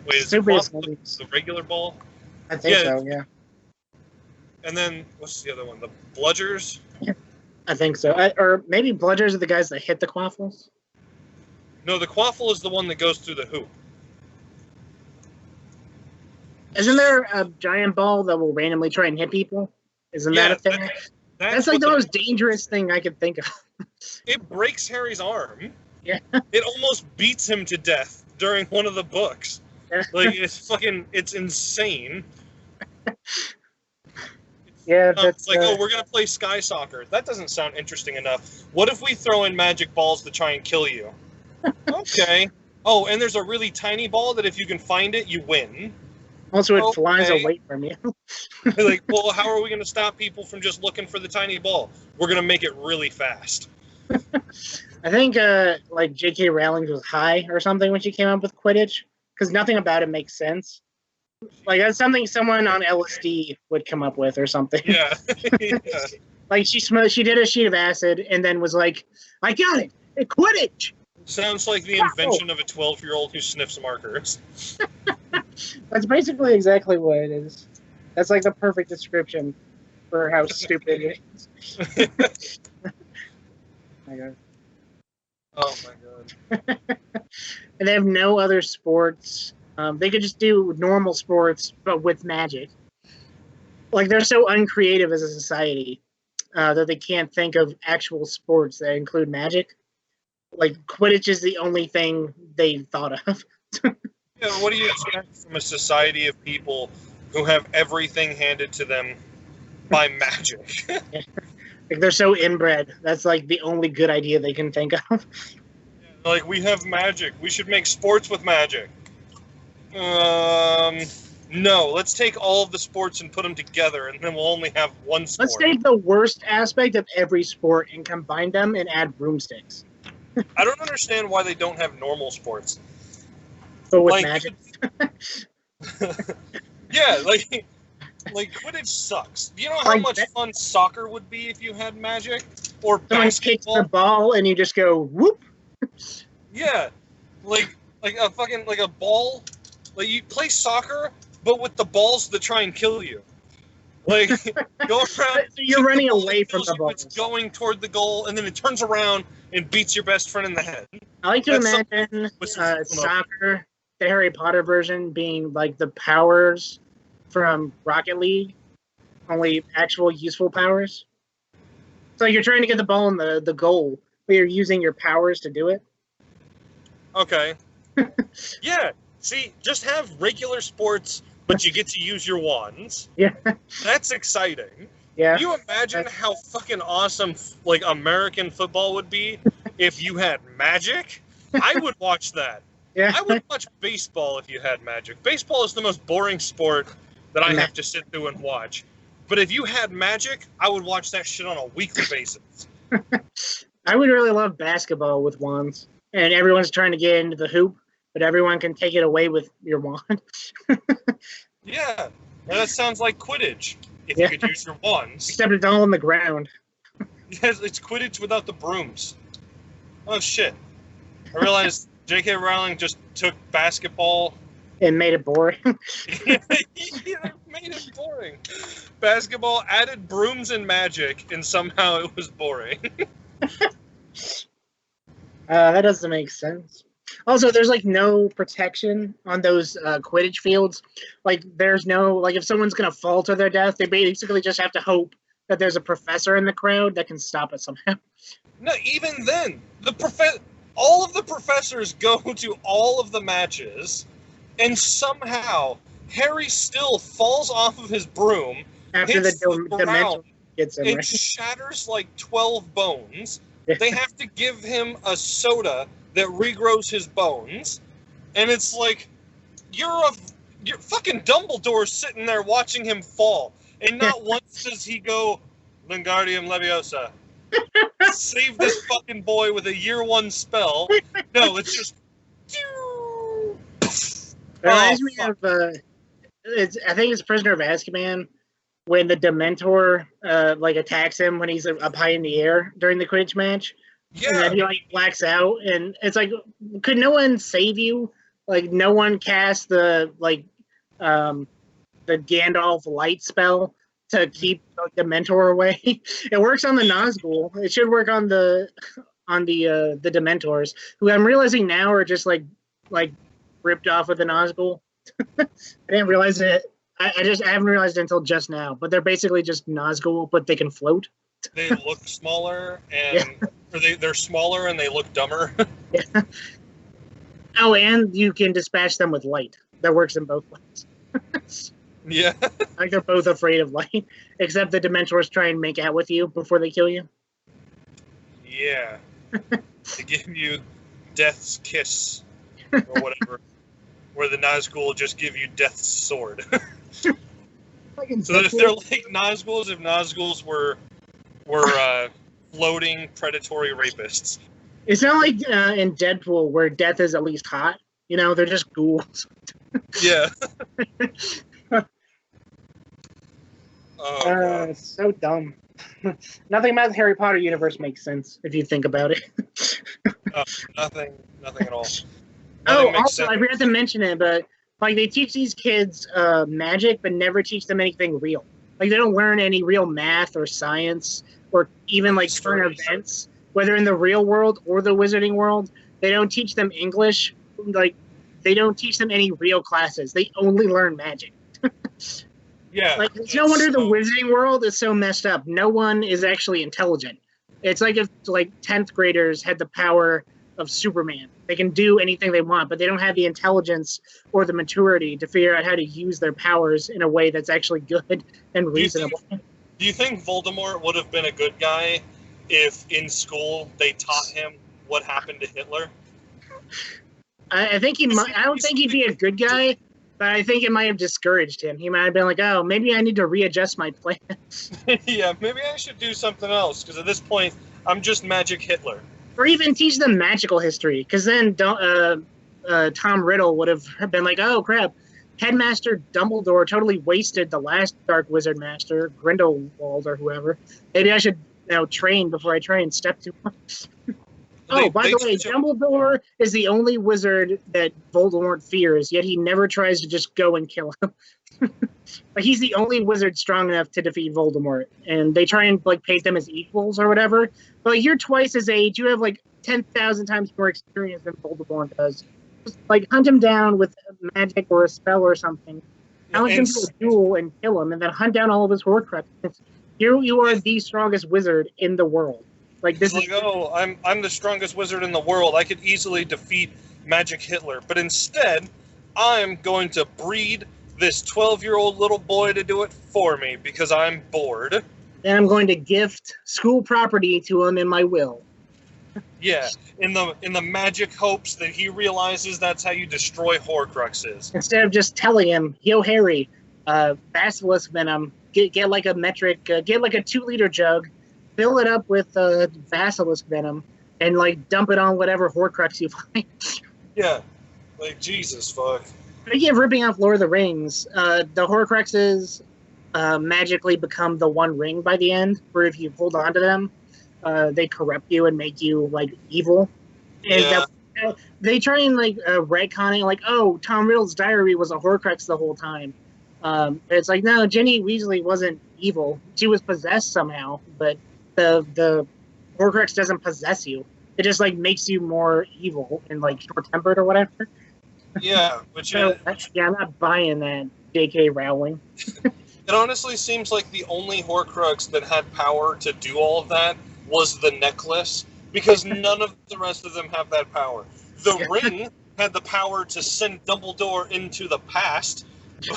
Wait, is the regular ball? I think so, yeah. And then, what's the other one? The bludgers? Yeah. I think so. Or maybe bludgers are the guys that hit the quaffles? No, the quaffle is the one that goes through the hoop. Isn't there a giant ball that will randomly try and hit people? Isn't that a thing? That's like the most dangerous thing I could think of. It breaks Harry's arm. Yeah. It almost beats him to death during one of the books. Like, it's insane. Yeah, it's like, oh, we're going to play Sky Soccer. That doesn't sound interesting enough. What if we throw in magic balls to try and kill you? Okay. Oh, and there's a really tiny ball that if you can find it, you win. Also, it flies away from you. Like, well, how are we going to stop people from just looking for the tiny ball? We're going to make it really fast. I think, like, J.K. Rowling was high or something when she came up with Quidditch, because nothing about it makes sense. Like, that's something someone on LSD would come up with or something. Yeah. Yeah. Like, she did a sheet of acid and then was like, I got it! Quidditch! Sounds like the invention of a 12-year-old who sniffs markers. That's basically exactly what it is. That's like the perfect description for how stupid it is. My God. Oh my God. And they have no other sports. They could just do normal sports, but with magic. Like, they're so uncreative as a society. that they can't think of actual sports that include magic. Like Quidditch is the only thing they thought of. Yeah, what do you expect from a society of people who have everything handed to them by magic? Like they're so inbred. That's like the only good idea they can think of. Like, we have magic. We should make sports with magic. No. Let's take all of the sports and put them together, and then we'll only have one sport. Let's take the worst aspect of every sport and combine them and add broomsticks. I don't understand why they don't have normal sports. But with magic. Yeah, like Quidditch sucks. Do you know how much fun soccer would be if you had magic? Or someone kicks the ball and you just go whoop. Yeah, like a ball. Like, you play soccer, but with the balls that try and kill you. Like, go around. So you're running away from the ball. It's going toward the goal, and then it turns around and beats your best friend in the head. I like to imagine soccer, the Harry Potter version, being like the powers from Rocket League, only actual useful powers. So you're trying to get the ball in the goal, but you're using your powers to do it. Okay. Yeah. See, just have regular sports, but you get to use your wands. Yeah. That's exciting. Yeah. Can you imagine how fucking awesome, like, American football would be if you had magic? I would watch that. Yeah. I would watch baseball if you had magic. Baseball is the most boring sport that I have to sit through and watch. But if you had magic, I would watch that shit on a weekly basis. I would really love basketball with wands. And everyone's trying to get into the hoop, but everyone can take it away with your wand. Yeah. Well, that sounds like Quidditch, if you could use your wands. Except it's all on the ground. Yes, it's Quidditch without the brooms. Oh, shit. I realized J.K. Rowling just took basketball and made it boring. Yeah, made it boring. Basketball added brooms and magic, and somehow it was boring. That doesn't make sense. Also, there's like no protection on those Quidditch fields. Like, there's no, like, if someone's gonna fall to their death, they basically just have to hope that there's a professor in the crowd that can stop it somehow. No, even then, all of the professors go to all of the matches, and somehow Harry still falls off of his broom after the Dementor gets him, and shatters like 12 bones. They have to give him a soda that regrows his bones, and it's like, you're fucking Dumbledore sitting there watching him fall, and not once does he go, Wingardium Leviosa, save this fucking boy with a year 1 spell. No, it's just. It reminds me of I think it's Prisoner of Azkaban, when the Dementor like attacks him when he's up high in the air during the Quidditch match. Yeah. And then he like blacks out, and it's like, could no one save you? Like, no one cast the Gandalf light spell to keep the Dementor away. It works on the Nazgul. It should work on the Dementors, who I'm realizing now are just like ripped off of the Nazgul. I didn't realize it. I haven't realized it until just now. But they're basically just Nazgul, but they can float. They look smaller, and or they're smaller and they look dumber. Yeah. Oh, and you can dispatch them with light. That works in both ways. Yeah. Like, they're both afraid of light, except the Dementors try and make out with you before they kill you. Yeah. They give you death's kiss or whatever, where the Nazgul just give you death's sword. So that if they're like Nazguls, if Nazguls were floating predatory rapists. It's not like in Deadpool where death is at least hot. You know, they're just ghouls. Yeah. Oh, it's so dumb. Nothing about the Harry Potter universe makes sense if you think about it. Nothing at all. Also, I forgot to mention it, but like, they teach these kids magic, but never teach them anything real. Like, they don't learn any real math or science or even like current events, whether in the real world or the wizarding world. They don't teach them English. Like, they don't teach them any real classes. They only learn magic. Yeah, Like, it's no wonder the wizarding world is so messed up. No one is actually intelligent. It's like if like 10th graders had the power of Superman. They can do anything they want, but they don't have the intelligence or the maturity to figure out how to use their powers in a way that's actually good and reasonable. Do you think Voldemort would have been a good guy if in school they taught him what happened to Hitler? I think he might. I don't think he'd be a good guy, but I think it might have discouraged him. He might have been like, "Oh, maybe I need to readjust my plans." Yeah, maybe I should do something else because at this point I'm just Magic Hitler. Or even teach them magical history, because then Tom Riddle would have been like, "Oh crap, Headmaster Dumbledore totally wasted the last Dark Wizard Master, Grindelwald or whoever. Maybe I should train before I try and step too much." Oh, by the way, Dumbledore is the only wizard that Voldemort fears, yet he never tries to just go and kill him. But he's the only wizard strong enough to defeat Voldemort, and they try and like paint them as equals or whatever. But like, you're twice his age. You have like 10,000 times more experience than Voldemort does. Just like hunt him down with magic or a spell or something. Challenge him to a duel and kill him, and then hunt down all of his Horcruxes. You are the strongest wizard in the world. Like this is I'm the strongest wizard in the world. I could easily defeat Magic Hitler, but instead, I'm going to breed this 12-year-old little boy to do it for me because I'm bored. And I'm going to gift school property to him in my will. Yeah, in the magic hopes that he realizes that's how you destroy Horcruxes. Instead of just telling him, "Yo, Harry, basilisk venom. Get like a metric. Get like a 2-liter jug. Fill it up with basilisk venom and like dump it on whatever Horcrux you find." Yeah, like Jesus fuck. Speaking of ripping off Lord of the Rings, the Horcruxes magically become the One Ring by the end, where if you hold on to them, they corrupt you and make you like evil. Yeah. And they try and like retconning like, "Oh, Tom Riddle's diary was a Horcrux the whole time." It's like, no, Ginny Weasley wasn't evil. She was possessed somehow, but the Horcrux doesn't possess you. It just like makes you more evil and like short-tempered or whatever. Yeah, I'm not buying that, J.K. Rowling. It honestly seems like the only Horcrux that had power to do all of that was the necklace, because none of the rest of them have that power. The ring had the power to send Dumbledore into the past,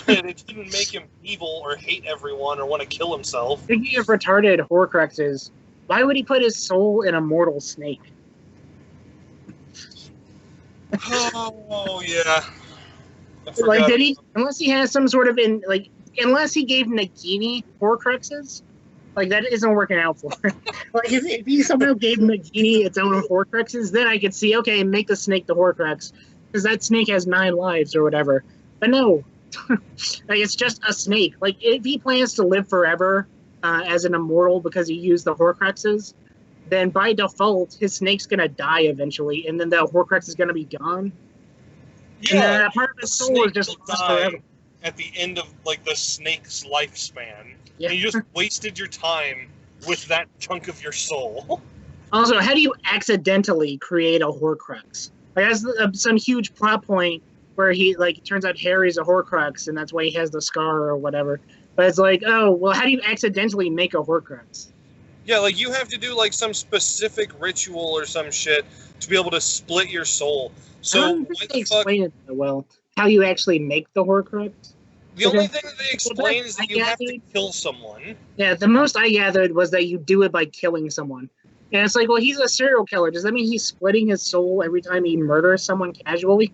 but it didn't make him evil or hate everyone or want to kill himself. Speaking of retarded Horcruxes, why would he put his soul in a mortal snake? Oh yeah. Like, did he? Unless he has some sort of unless he gave Nagini Horcruxes, like that isn't working out for him. Like if he somehow gave Nagini its own Horcruxes, then I could see, okay, make the snake the Horcrux, because that snake has 9 lives or whatever. But no, like it's just a snake. Like if he plans to live forever as an immortal because he used the Horcruxes, then by default his snake's gonna die eventually, and then the Horcrux is gonna be gone. Yeah, and part of his soul is just forever. At the end of like the snake's lifespan. Yeah. And you just wasted your time with that chunk of your soul. Also, how do you accidentally create a Horcrux? Like that's some huge plot point where he like turns out Harry's a Horcrux and that's why he has the scar or whatever. But it's like, oh well, how do you accidentally make a Horcrux? Yeah, like you have to do like some specific ritual or some shit to be able to split your soul. So why they explain it so well? How you actually make the Horcrux? The only thing that they explain is that you have to kill someone. Yeah, the most I gathered was that you do it by killing someone. And it's like, well, he's a serial killer. Does that mean he's splitting his soul every time he murders someone casually?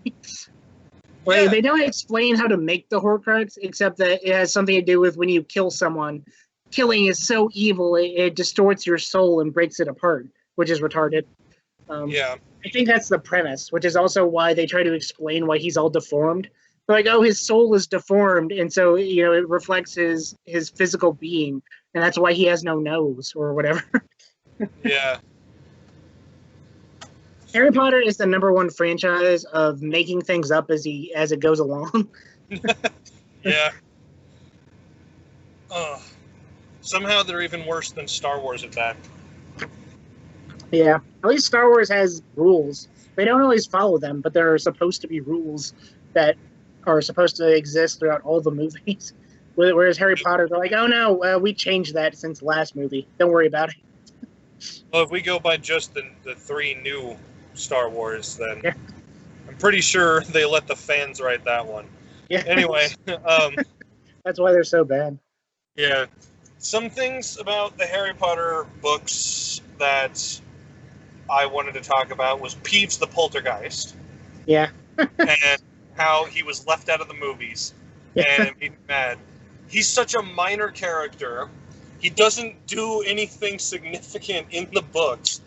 Well, they don't explain how to make the Horcrux, except that it has something to do with when you kill someone. Killing is so evil, it distorts your soul and breaks it apart, which is retarded. Yeah. I think that's the premise, which is also why they try to explain why he's all deformed. They're like, oh, his soul is deformed, and so it reflects his physical being, and that's why he has no nose or whatever. Yeah. Harry Potter is the #1 franchise of making things up as it goes along. Yeah. Somehow they're even worse than Star Wars at that. Yeah, at least Star Wars has rules. They don't always follow them, but there are supposed to be rules that are supposed to exist throughout all the movies. Whereas Harry Potter, they're like, oh no, we changed that since the last movie. Don't worry about it. Well, if we go by just the three new Star Wars, then Yeah. I'm pretty sure they let the fans write that one. Yeah. Anyway, That's why they're so bad. yeah. Some things about the Harry Potter books that I wanted to talk about was Peeves the Poltergeist. Yeah. And how he was left out of the movies. Yeah. And it made me mad. He's such a minor character. He doesn't do anything significant in the books.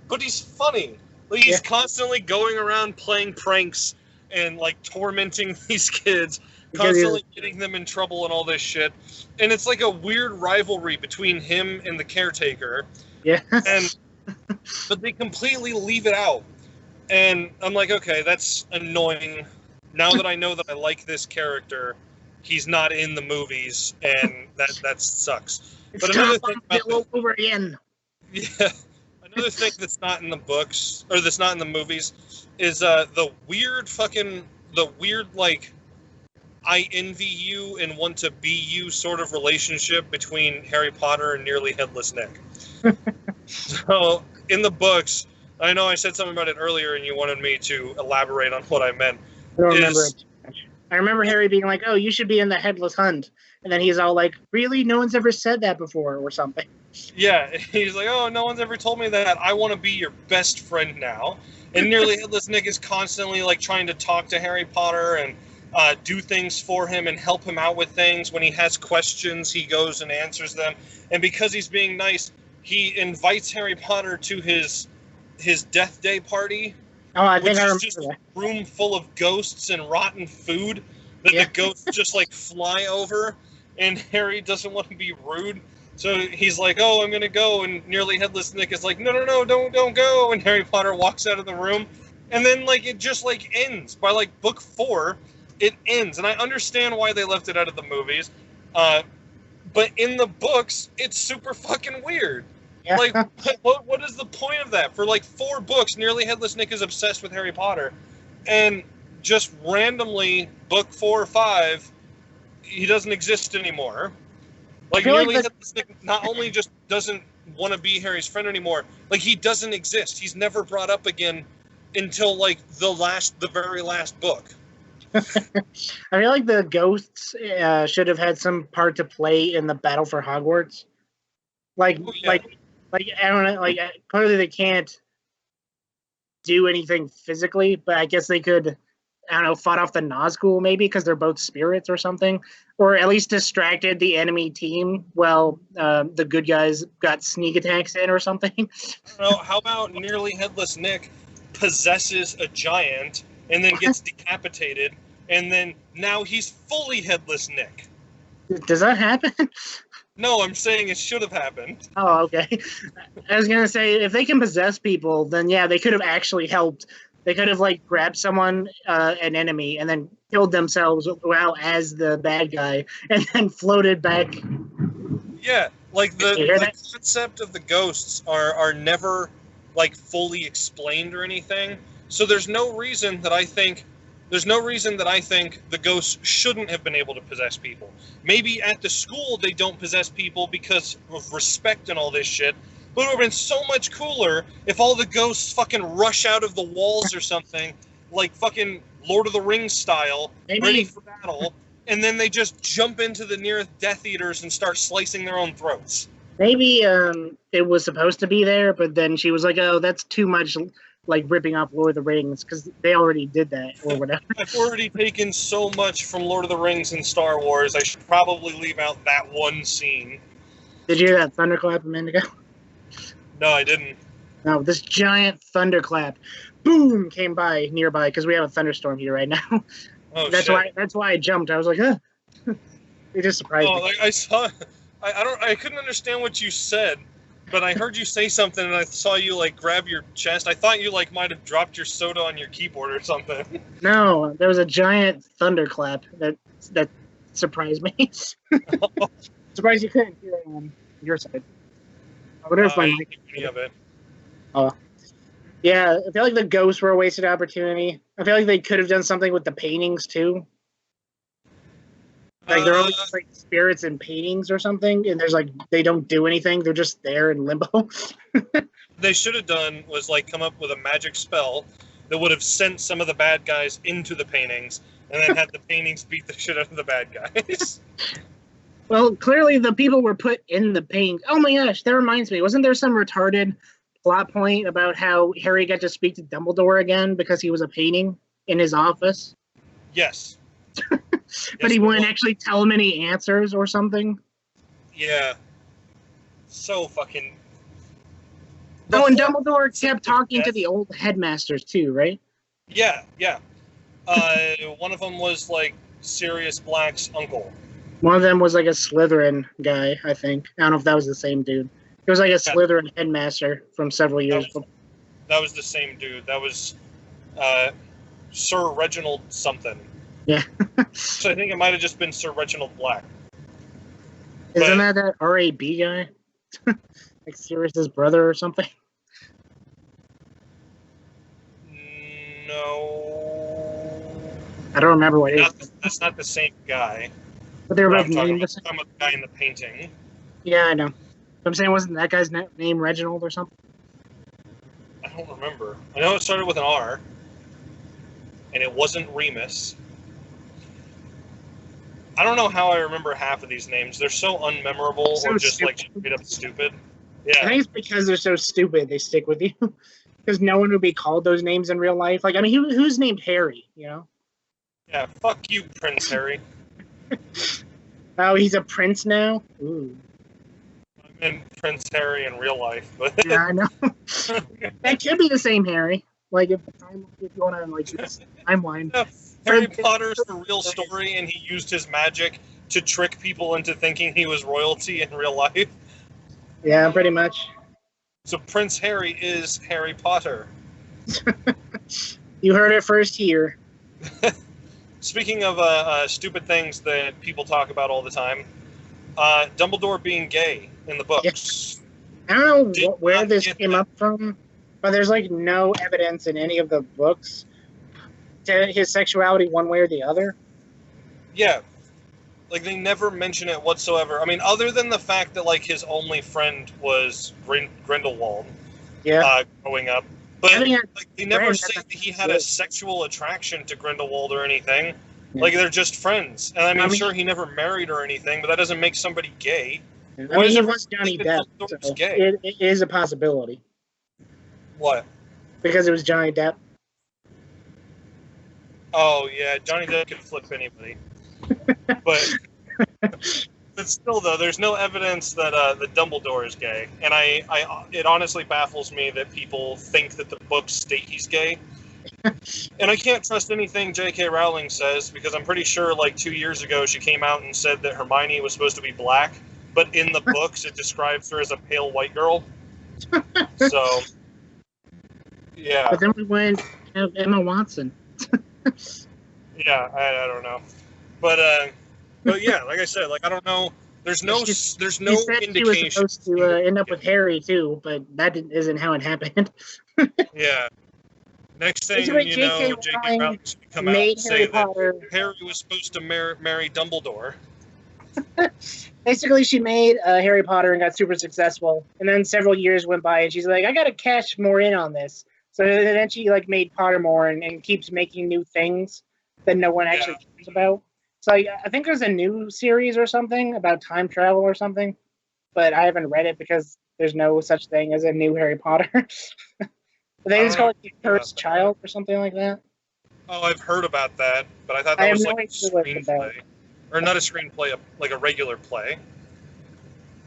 But he's funny. Like, he's constantly going around playing pranks and like tormenting these kids, constantly getting them in trouble and all this shit. And it's like a weird rivalry between him and the caretaker. Yeah. But they completely leave it out. And I'm like, okay, that's annoying. Now that I know that I like this character, he's not in the movies, and that sucks. But another thing about over again. Yeah. Another thing that's not in the books, or that's not in the movies, is the weird like, I envy you and want to be you sort of relationship between Harry Potter and Nearly Headless Nick. So, in the books, I know I said something about it earlier and you wanted me to elaborate on what I meant. I don't remember it too much. I remember Harry being like, oh, you should be in the Headless Hunt. And then he's all like, really? No one's ever said that before or something. Yeah, he's like, oh, no one's ever told me that. I want to be your best friend now. And Nearly Headless Nick is constantly like trying to talk to Harry Potter and do things for him and help him out with things. When he has questions, he goes and answers them. And because he's being nice, he invites Harry Potter to his death day party. Oh, I think I remember just that. A room full of ghosts and rotten food that the ghosts just like fly over. And Harry doesn't want to be rude. So he's like, oh, I'm going to go. And Nearly Headless Nick is like, no, don't go. And Harry Potter walks out of the room. And then, like, it just, like, ends. By, like, book 4, it ends. And I understand why they left it out of the movies. But in the books, it's super fucking weird. Yeah. Like, what is the point of that? For, like, 4 books, Nearly Headless Nick is obsessed with Harry Potter. And just randomly, book 4 or 5, he doesn't exist anymore. Like, Nearly Headless Nick not only just doesn't want to be Harry's friend anymore, like, he doesn't exist. He's never brought up again until, like, the very last book. I feel like the ghosts should have had some part to play in the battle for Hogwarts. Like, I don't know, like, clearly they can't do anything physically, but I guess they could, I don't know, fought off the Nazgul maybe because they're both spirits or something, or at least distracted the enemy team while the good guys got sneak attacks in or something. I don't know. How about Nearly Headless Nick possesses a giant and then gets decapitated, and then now he's fully Headless Nick? Does that happen? No, I'm saying it should have happened. Oh, okay. I was gonna say, if they can possess people, then yeah, they could have actually helped. They could have, like, grabbed someone, an enemy, and then killed themselves as the bad guy, and then floated back. Yeah, like, the concept of the ghosts are never, like, fully explained or anything. So there's no reason that I think the ghosts shouldn't have been able to possess people. Maybe at the school they don't possess people because of respect and all this shit. But it would have been so much cooler if all the ghosts fucking rush out of the walls or something, like fucking Lord of the Rings style, ready for battle, and then they just jump into the nearest Death Eaters and start slicing their own throats. Maybe it was supposed to be there, but then she was like, oh, that's too much, like, ripping off Lord of the Rings, because they already did that, or whatever. I've already taken so much from Lord of the Rings and Star Wars, I should probably leave out that one scene. Did you hear that thunderclap a minute ago? No, I didn't. No, this giant thunderclap, boom, came by nearby, because we have a thunderstorm here right now. Oh, that's why I jumped. I was like, huh. It just surprised me. Like, I saw, I couldn't understand what you said, but I heard you say something, and I saw you, like, grab your chest. I thought you, like, might have dropped your soda on your keyboard or something. No, there was a giant thunderclap that surprised me. Surprised you couldn't hear it on your side. I wonder if my mic... any of it. Oh. Yeah, I feel like the ghosts were a wasted opportunity. I feel like they could have done something with the paintings, too. Like they're always just, like spirits and paintings or something, and there's like they don't do anything; they're just there in limbo. They should have done was like come up with a magic spell that would have sent some of the bad guys into the paintings, and then had the paintings beat the shit out of the bad guys. Well, clearly the people were put in the paint. Oh my gosh, that reminds me. Wasn't there some retarded plot point about how Harry got to speak to Dumbledore again because he was a painting in his office? Yes. But he wouldn't actually tell him any answers or something? Yeah. So fucking... Oh, and Dumbledore kept talking to the old headmasters too, right? Yeah, yeah. One of them was like Sirius Black's uncle. One of them was like a Slytherin guy, I think. I don't know if that was the same dude. He was like a Slytherin headmaster from several years before. That was the same dude. That was Sir Reginald something. Yeah. So I think it might have just been Sir Reginald Black. Isn't that R.A.B. guy? Like Sirius's brother or something? No. I don't remember what it is. That's not the same guy. But they were both named the same. I'm talking about the guy in the painting. Yeah, I know. I'm saying, wasn't that guy's name Reginald or something? I don't remember. I know it started with an R, and it wasn't Remus. I don't know how I remember half of these names. They're so unmemorable or just like straight up stupid. Yeah. I think it's because they're so stupid they stick with you. Because no one would be called those names in real life. Like, I mean, who's named Harry, you know? Yeah, fuck you, Prince Harry. Oh, he's a prince now? Ooh. I mean, Prince Harry in real life. But yeah, I know. That could be the same Harry. Like, if you want to, like, this timeline. Yeah, Harry Potter's the real story, and he used his magic to trick people into thinking he was royalty in real life. Yeah, pretty much. So Prince Harry is Harry Potter. You heard it first here. Speaking of stupid things that people talk about all the time, Dumbledore being gay in the books. Yeah. I don't know where this came up from, but there's like no evidence in any of the books to his sexuality one way or the other. Yeah. Like, they never mention it whatsoever. I mean, other than the fact that, like, his only friend was Grindelwald growing up. But like, they never say that he had a sexual attraction to Grindelwald or anything. Yeah. Like, they're just friends. And I mean, sure, he never married or anything, but that doesn't make somebody gay. I mean, he was Johnny Depp, so it is a possibility. What? Because it was Johnny Depp. Oh, yeah, Johnny Depp could flip anybody. But still, though, there's no evidence that that Dumbledore is gay, and it honestly baffles me that people think that the books state he's gay. And I can't trust anything J.K. Rowling says, because I'm pretty sure, like, 2 years ago, she came out and said that Hermione was supposed to be black, but in the books it describes her as a pale white girl. So, yeah. But then we went Emma Watson. Yeah, I don't know. But yeah, like I said, like, I don't know. There's no indication. She was supposed to end up with Harry too, but that isn't how it happened. Yeah. Next thing you know, J.K. Rowling should come out and say that Harry was supposed to marry Dumbledore. Basically, she made Harry Potter and got super successful, and then several years went by, and she's like, "I gotta cash more in on this." So then she like made Pottermore and keeps making new things that no one actually cares about. So I think there's a new series or something about time travel or something, but I haven't read it because there's no such thing as a new Harry Potter. They just call it The Cursed Child or something like that. Oh, I've heard about that, but I thought that was like a screenplay. Or not a screenplay, like a regular play.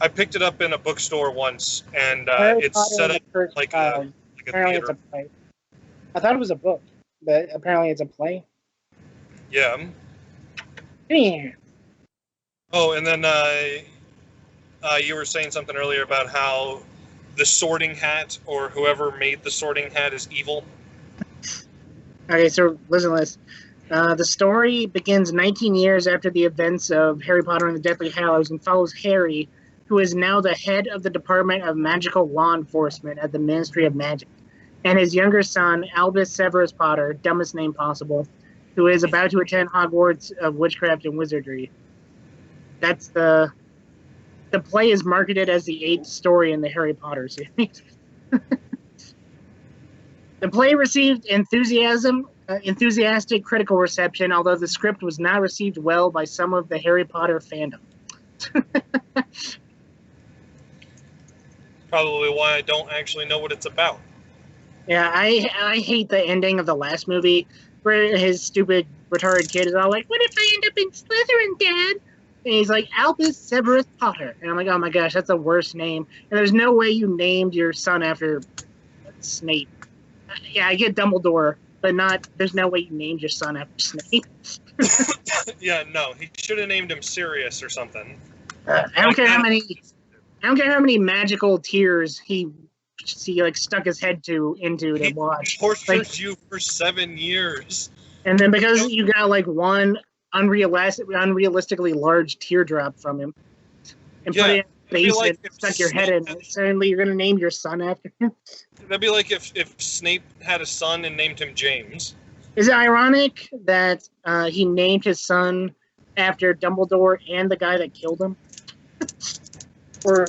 I picked it up in a bookstore once, and it's set up like a apparently it's a play. I thought it was a book, but apparently it's a play. Yeah. Yeah. Oh, and then you were saying something earlier about how the Sorting Hat, or whoever made the Sorting Hat, is evil. Okay, so listen to this. The story begins 19 years after the events of Harry Potter and the Deathly Hallows and follows Harry, who is now the head of the Department of Magical Law Enforcement at the Ministry of Magic, and his younger son, Albus Severus Potter, dumbest name possible, who is about to attend Hogwarts of Witchcraft and Wizardry. That's the play is marketed as the 8th story in the Harry Potter series. The play received enthusiastic critical reception, although the script was not received well by some of the Harry Potter fandom. Probably why I don't actually know what it's about. Yeah, I hate the ending of the last movie where his stupid retarded kid is all like, "What if I end up in Slytherin, Dad?" And he's like, "Albus Severus Potter," and I'm like, "Oh my gosh, that's the worst name." And there's no way you named your son after Snape. Yeah, I get Dumbledore, but not. There's no way you named your son after Snape. Yeah, no, he should have named him Sirius or something. I don't care how many. I don't care how many magical tears he like stuck his head into to watch. Tortured you for 7 years. And then because you got like one unrealistically large teardrop from him and put it in the base and stuck your head in it, suddenly you're going to name your son after him? That'd be like if Snape had a son and named him James. Is it ironic that he named his son after Dumbledore and the guy that killed him? Or...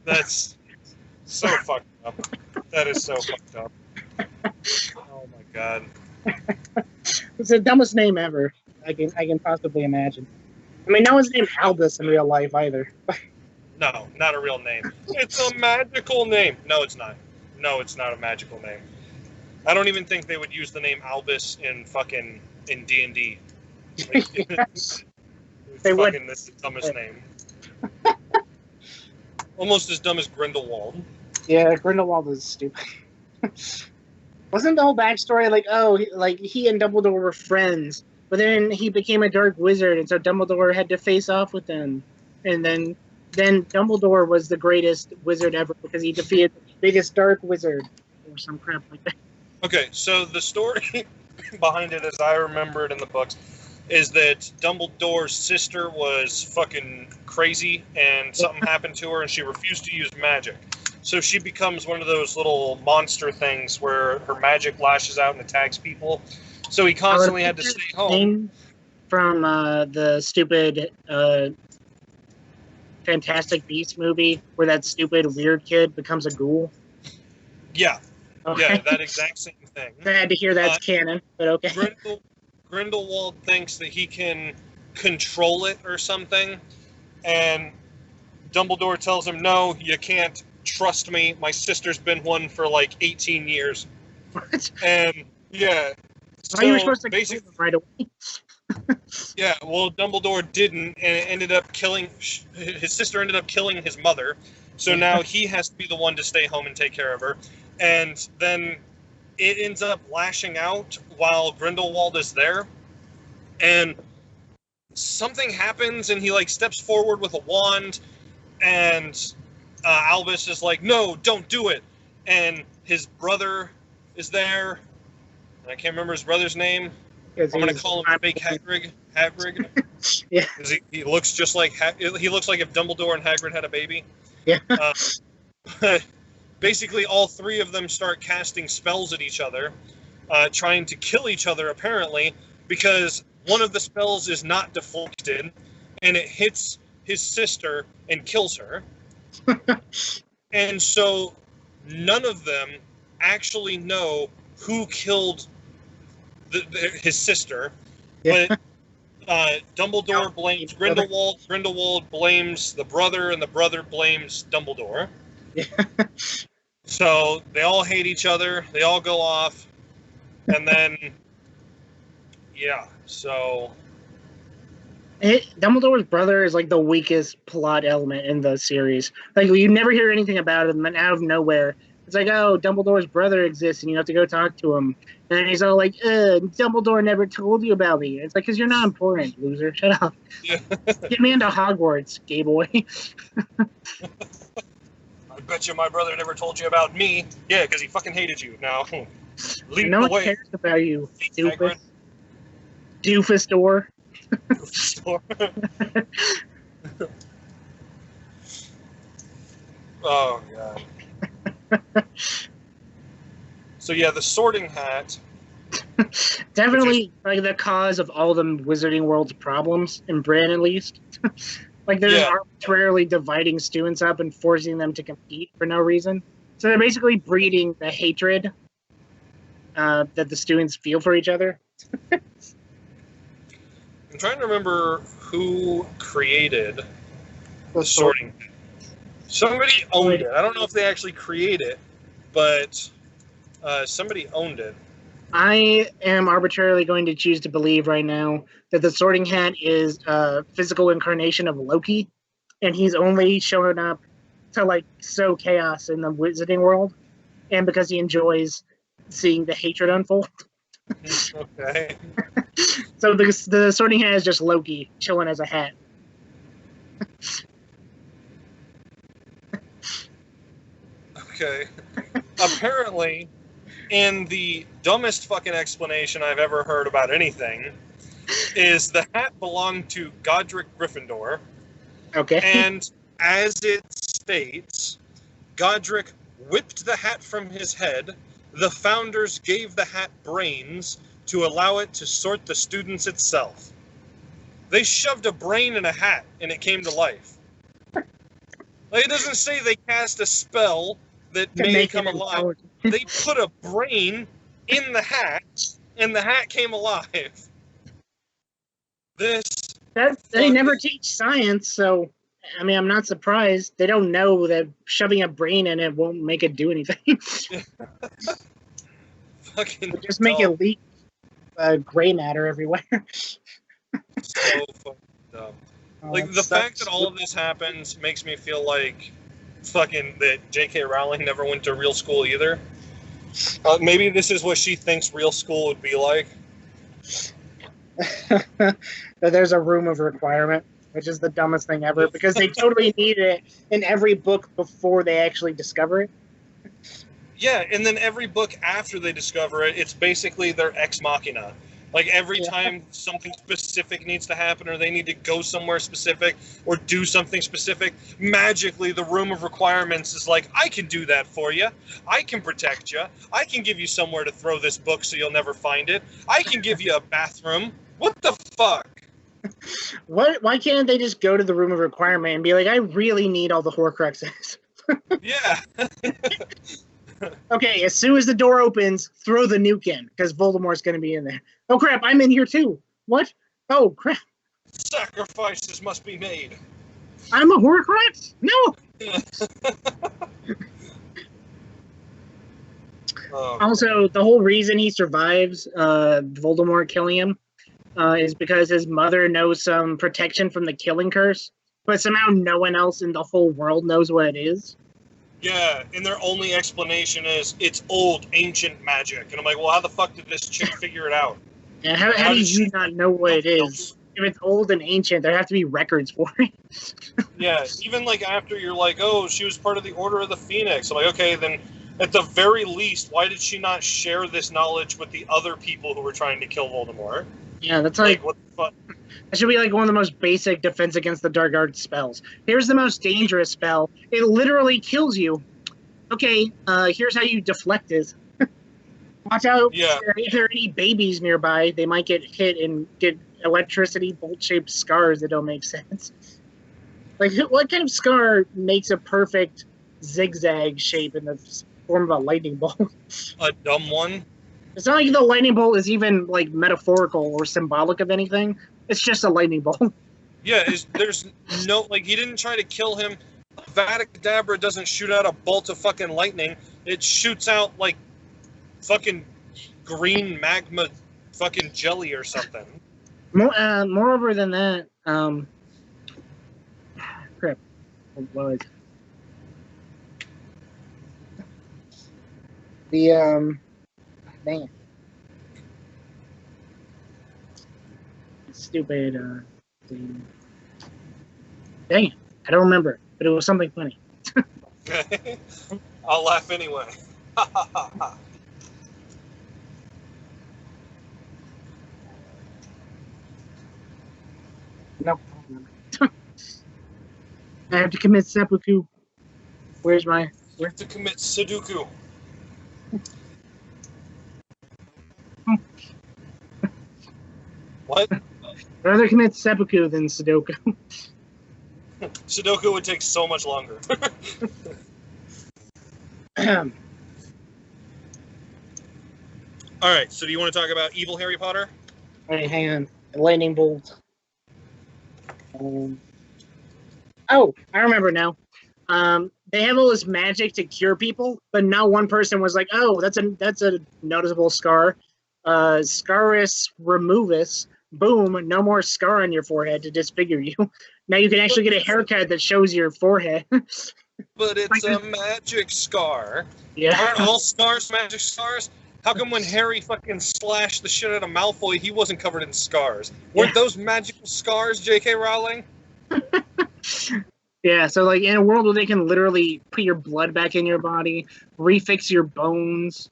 That's so fucked up. That is so fucked up. Oh my god. It's the dumbest name ever I can possibly imagine. I mean, no one's named Albus in real life either. No, not a real name. It's a magical name. No, it's not. No, it's not a magical name. I don't even think they would use the name Albus in D&D. Like, Yes. They would. This is the dumbest name. Almost as dumb as Grindelwald. Yeah, Grindelwald is stupid. Wasn't the whole backstory like, he and Dumbledore were friends, but then he became a dark wizard, and so Dumbledore had to face off with them, and then Dumbledore was the greatest wizard ever because he defeated the biggest dark wizard or some crap like that. Okay, so the story behind it, as I remember it in the books, is that Dumbledore's sister was fucking crazy and something happened to her and she refused to use magic. So she becomes one of those little monster things where her magic lashes out and attacks people. So he constantly had to stay home. From the stupid Fantastic Beasts movie where that stupid weird kid becomes a ghoul. Yeah. Okay. Yeah, that exact same thing. I had to hear that's canon, but okay. Grindelwald thinks that he can control it or something, and Dumbledore tells him, "No, you can't. Trust me. My sister's been one for like 18 years." What? And yeah, so you were supposed to kill him right away. Yeah, well, Dumbledore didn't, and it ended up killing his sister. Ended up killing his mother, so now he has to be the one to stay home and take care of her, and then it ends up lashing out while Grindelwald is there, and something happens, and he like steps forward with a wand, and Albus is like, "No, don't do it," and his brother is there, and I can't remember his brother's name. I'm gonna call him Fake Hagrid. Yeah. He looks just like he looks like if Dumbledore and Hagrid had a baby. Yeah. Basically, all three of them start casting spells at each other, trying to kill each other, apparently, because one of the spells is not deflected, and it hits his sister and kills her. And so none of them actually know who killed his sister, but Dumbledore blames Grindelwald, Grindelwald blames the brother, and the brother blames Dumbledore. Yeah. So they all hate each other. They all go off, and then so Dumbledore's brother is like the weakest plot element in the series. Like you never hear anything about him, and then out of nowhere, it's like, oh, Dumbledore's brother exists, and you have to go talk to him. And then he's all like, Dumbledore never told you about me. It's like, because you're not important, loser. Shut up. Yeah. Get me into Hogwarts, gay boy. I bet you my brother never told you about me. Yeah, because he fucking hated you. Now, leave no away. one cares about you, doofus. Doofus door. Oh, God. So, yeah, the Sorting Hat Definitely, like, the cause of all the Wizarding World's problems, in Britain at least. Like, they're just Yeah. arbitrarily dividing students up and forcing them to compete for no reason. So they're basically breeding the hatred that the students feel for each other. I'm trying to remember who created the sorting. Somebody owned it. I don't know if they actually created it, but somebody owned it. I am arbitrarily going to choose to believe right now that the Sorting Hat is a physical incarnation of Loki, and he's only showing up to, like, sow chaos in the Wizarding World, and because he enjoys seeing the hatred unfold. Okay. So the Sorting Hat is just Loki chilling as a hat. Okay. Apparently, in the dumbest fucking explanation I've ever heard about anything, is the hat belonged to Godric Gryffindor. Okay. And as it states, Godric whipped the hat from his head. The founders gave the hat brains to allow it to sort the students itself. They shoved a brain in a hat and it came to life. Like, it doesn't say they cast a spell that made it come alive. They put a brain in the hat and the hat came alive. They never teach science, so I mean, I'm not surprised. They don't know that shoving a brain in it won't make it do anything. Fucking just make it leak gray matter everywhere. So fucking dumb. Like, the fact that all of this happens makes me feel like fucking that J.K. Rowling never went to real school either. Maybe this is what she thinks real school would be like. That there's a room of requirement, which is the dumbest thing ever, because they totally need it in every book before they actually discover it. Yeah, and then every book after they discover it, it's basically their ex machina. Like, every time something specific needs to happen, or they need to go somewhere specific, or do something specific, magically the room of requirements is like, I can do that for you. I can protect you. I can give you somewhere to throw this book so you'll never find it. I can give you a bathroom. What the fuck? Why can't they just go to the room of requirement and be like, I really need all the Horcruxes? Yeah. Okay, as soon as the door opens, throw the nuke in, because Voldemort's going to be in there. Oh crap, I'm in here too. What? Oh crap. Sacrifices must be made. I'm a Horcrux? No! Also, the whole reason he survives Voldemort killing him is because his mother knows some protection from the killing curse, but somehow no one else in the whole world knows what it is. Yeah, and their only explanation is it's old, ancient magic. And I'm like, well, how the fuck did this chick figure it out? Yeah, how do you not know what it is? If it's old and ancient, there have to be records for it. Yeah, even like after you're like, oh, she was part of the Order of the Phoenix. I'm like, okay, then at the very least, why did she not share this knowledge with the other people who were trying to kill Voldemort? Yeah, that's like what the fuck? That should be like one of the most basic defense against the dark arts spells. Here's the most dangerous spell. It literally kills you. Okay, here's how you deflect it. Watch out. Yeah. If there are any babies nearby, they might get hit and get electricity bolt-shaped scars that don't make sense. Like, what kind of scar makes a perfect zigzag shape in the form of a lightning bolt? A dumb one? It's not like the lightning bolt is even, like, metaphorical or symbolic of anything. It's just a lightning bolt. Yeah, there's no, like, he didn't try to kill him. Avada doesn't shoot out a bolt of fucking lightning. It shoots out, like, fucking green magma fucking jelly or something. Moreover than that, crap. What was the, dang it. Stupid, dang it. I don't remember it, but it was something funny. I'll laugh anyway. Nope. I have to commit seppuku. Where's my... Where to commit Sudoku. What? I'd rather commit seppuku than Sudoku. Sudoku would take so much longer. All right, so do you want to talk about evil Harry Potter? Alright, hang on. Lightning bolt. Oh, I remember now. They have all this magic to cure people, but not one person was like, "Oh, that's a noticeable scar. Scarus removus. Boom, no more scar on your forehead to disfigure you. Now you can actually get a haircut that shows your forehead." But it's a magic scar. Yeah. Aren't all scars magic scars? How come when Harry fucking slashed the shit out of Malfoy, he wasn't covered in scars? Weren't those magical scars, J.K. Rowling? Yeah, so like in a world where they can literally put your blood back in your body, refix your bones,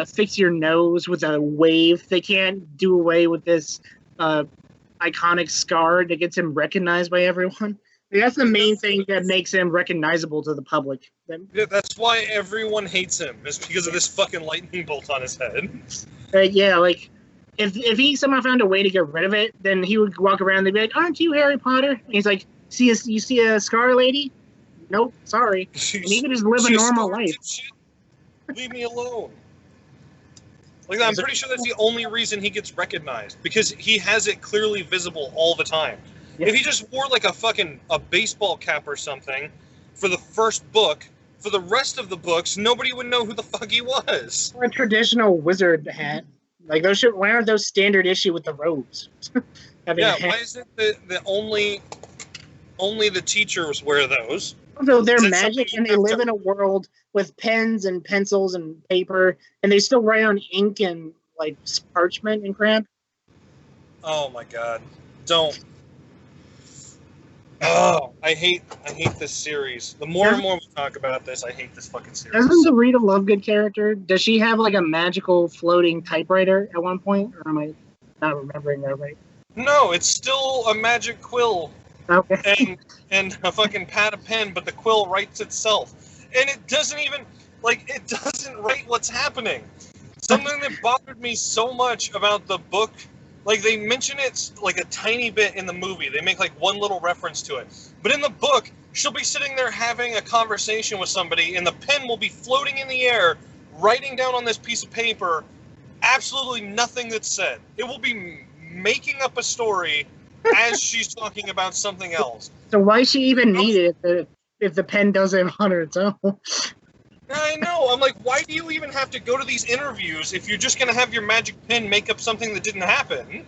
fix your nose with a wave, they can't do away with this iconic scar that gets him recognized by everyone. That's the main thing that makes him recognizable to the public. Yeah, that's why everyone hates him, is because of this fucking lightning bolt on his head. Yeah, like, if he somehow found a way to get rid of it, then he would walk around and they'd be like, "Aren't you Harry Potter?" And he's like, you see a scar lady? Nope, sorry. And he could just live a normal life. Leave me alone. Like, I'm pretty sure that's the only reason he gets recognized, because he has it clearly visible all the time. Yeah. If he just wore like a baseball cap or something for the first book, for the rest of the books, nobody would know who the fuck he was. Or a traditional wizard hat. Like why aren't those standard issue with the robes? Yeah, why is it that only the teachers wear those? So they're magic and they live in a world with pens and pencils and paper, and they still write on ink and like parchment and crap. Oh my god. Don't. Oh, I hate this series. The more and more we talk about this, I hate this fucking series. Doesn't the Rita Lovegood character, does she have like a magical floating typewriter at one point? Or am I not remembering that right? No, it's still a magic quill. Okay. And a fucking pad of pen, but the quill writes itself. And it doesn't even, it doesn't write what's happening. Something that bothered me so much about the book, they mention it like a tiny bit in the movie. They make one little reference to it. But in the book, she'll be sitting there having a conversation with somebody, and the pen will be floating in the air, writing down on this piece of paper absolutely nothing that's said. It will be making up a story as she's talking about something else. So why she even need it if the pen does it on its own? I know. I'm like, why do you even have to go to these interviews if you're just going to have your magic pen make up something that didn't happen?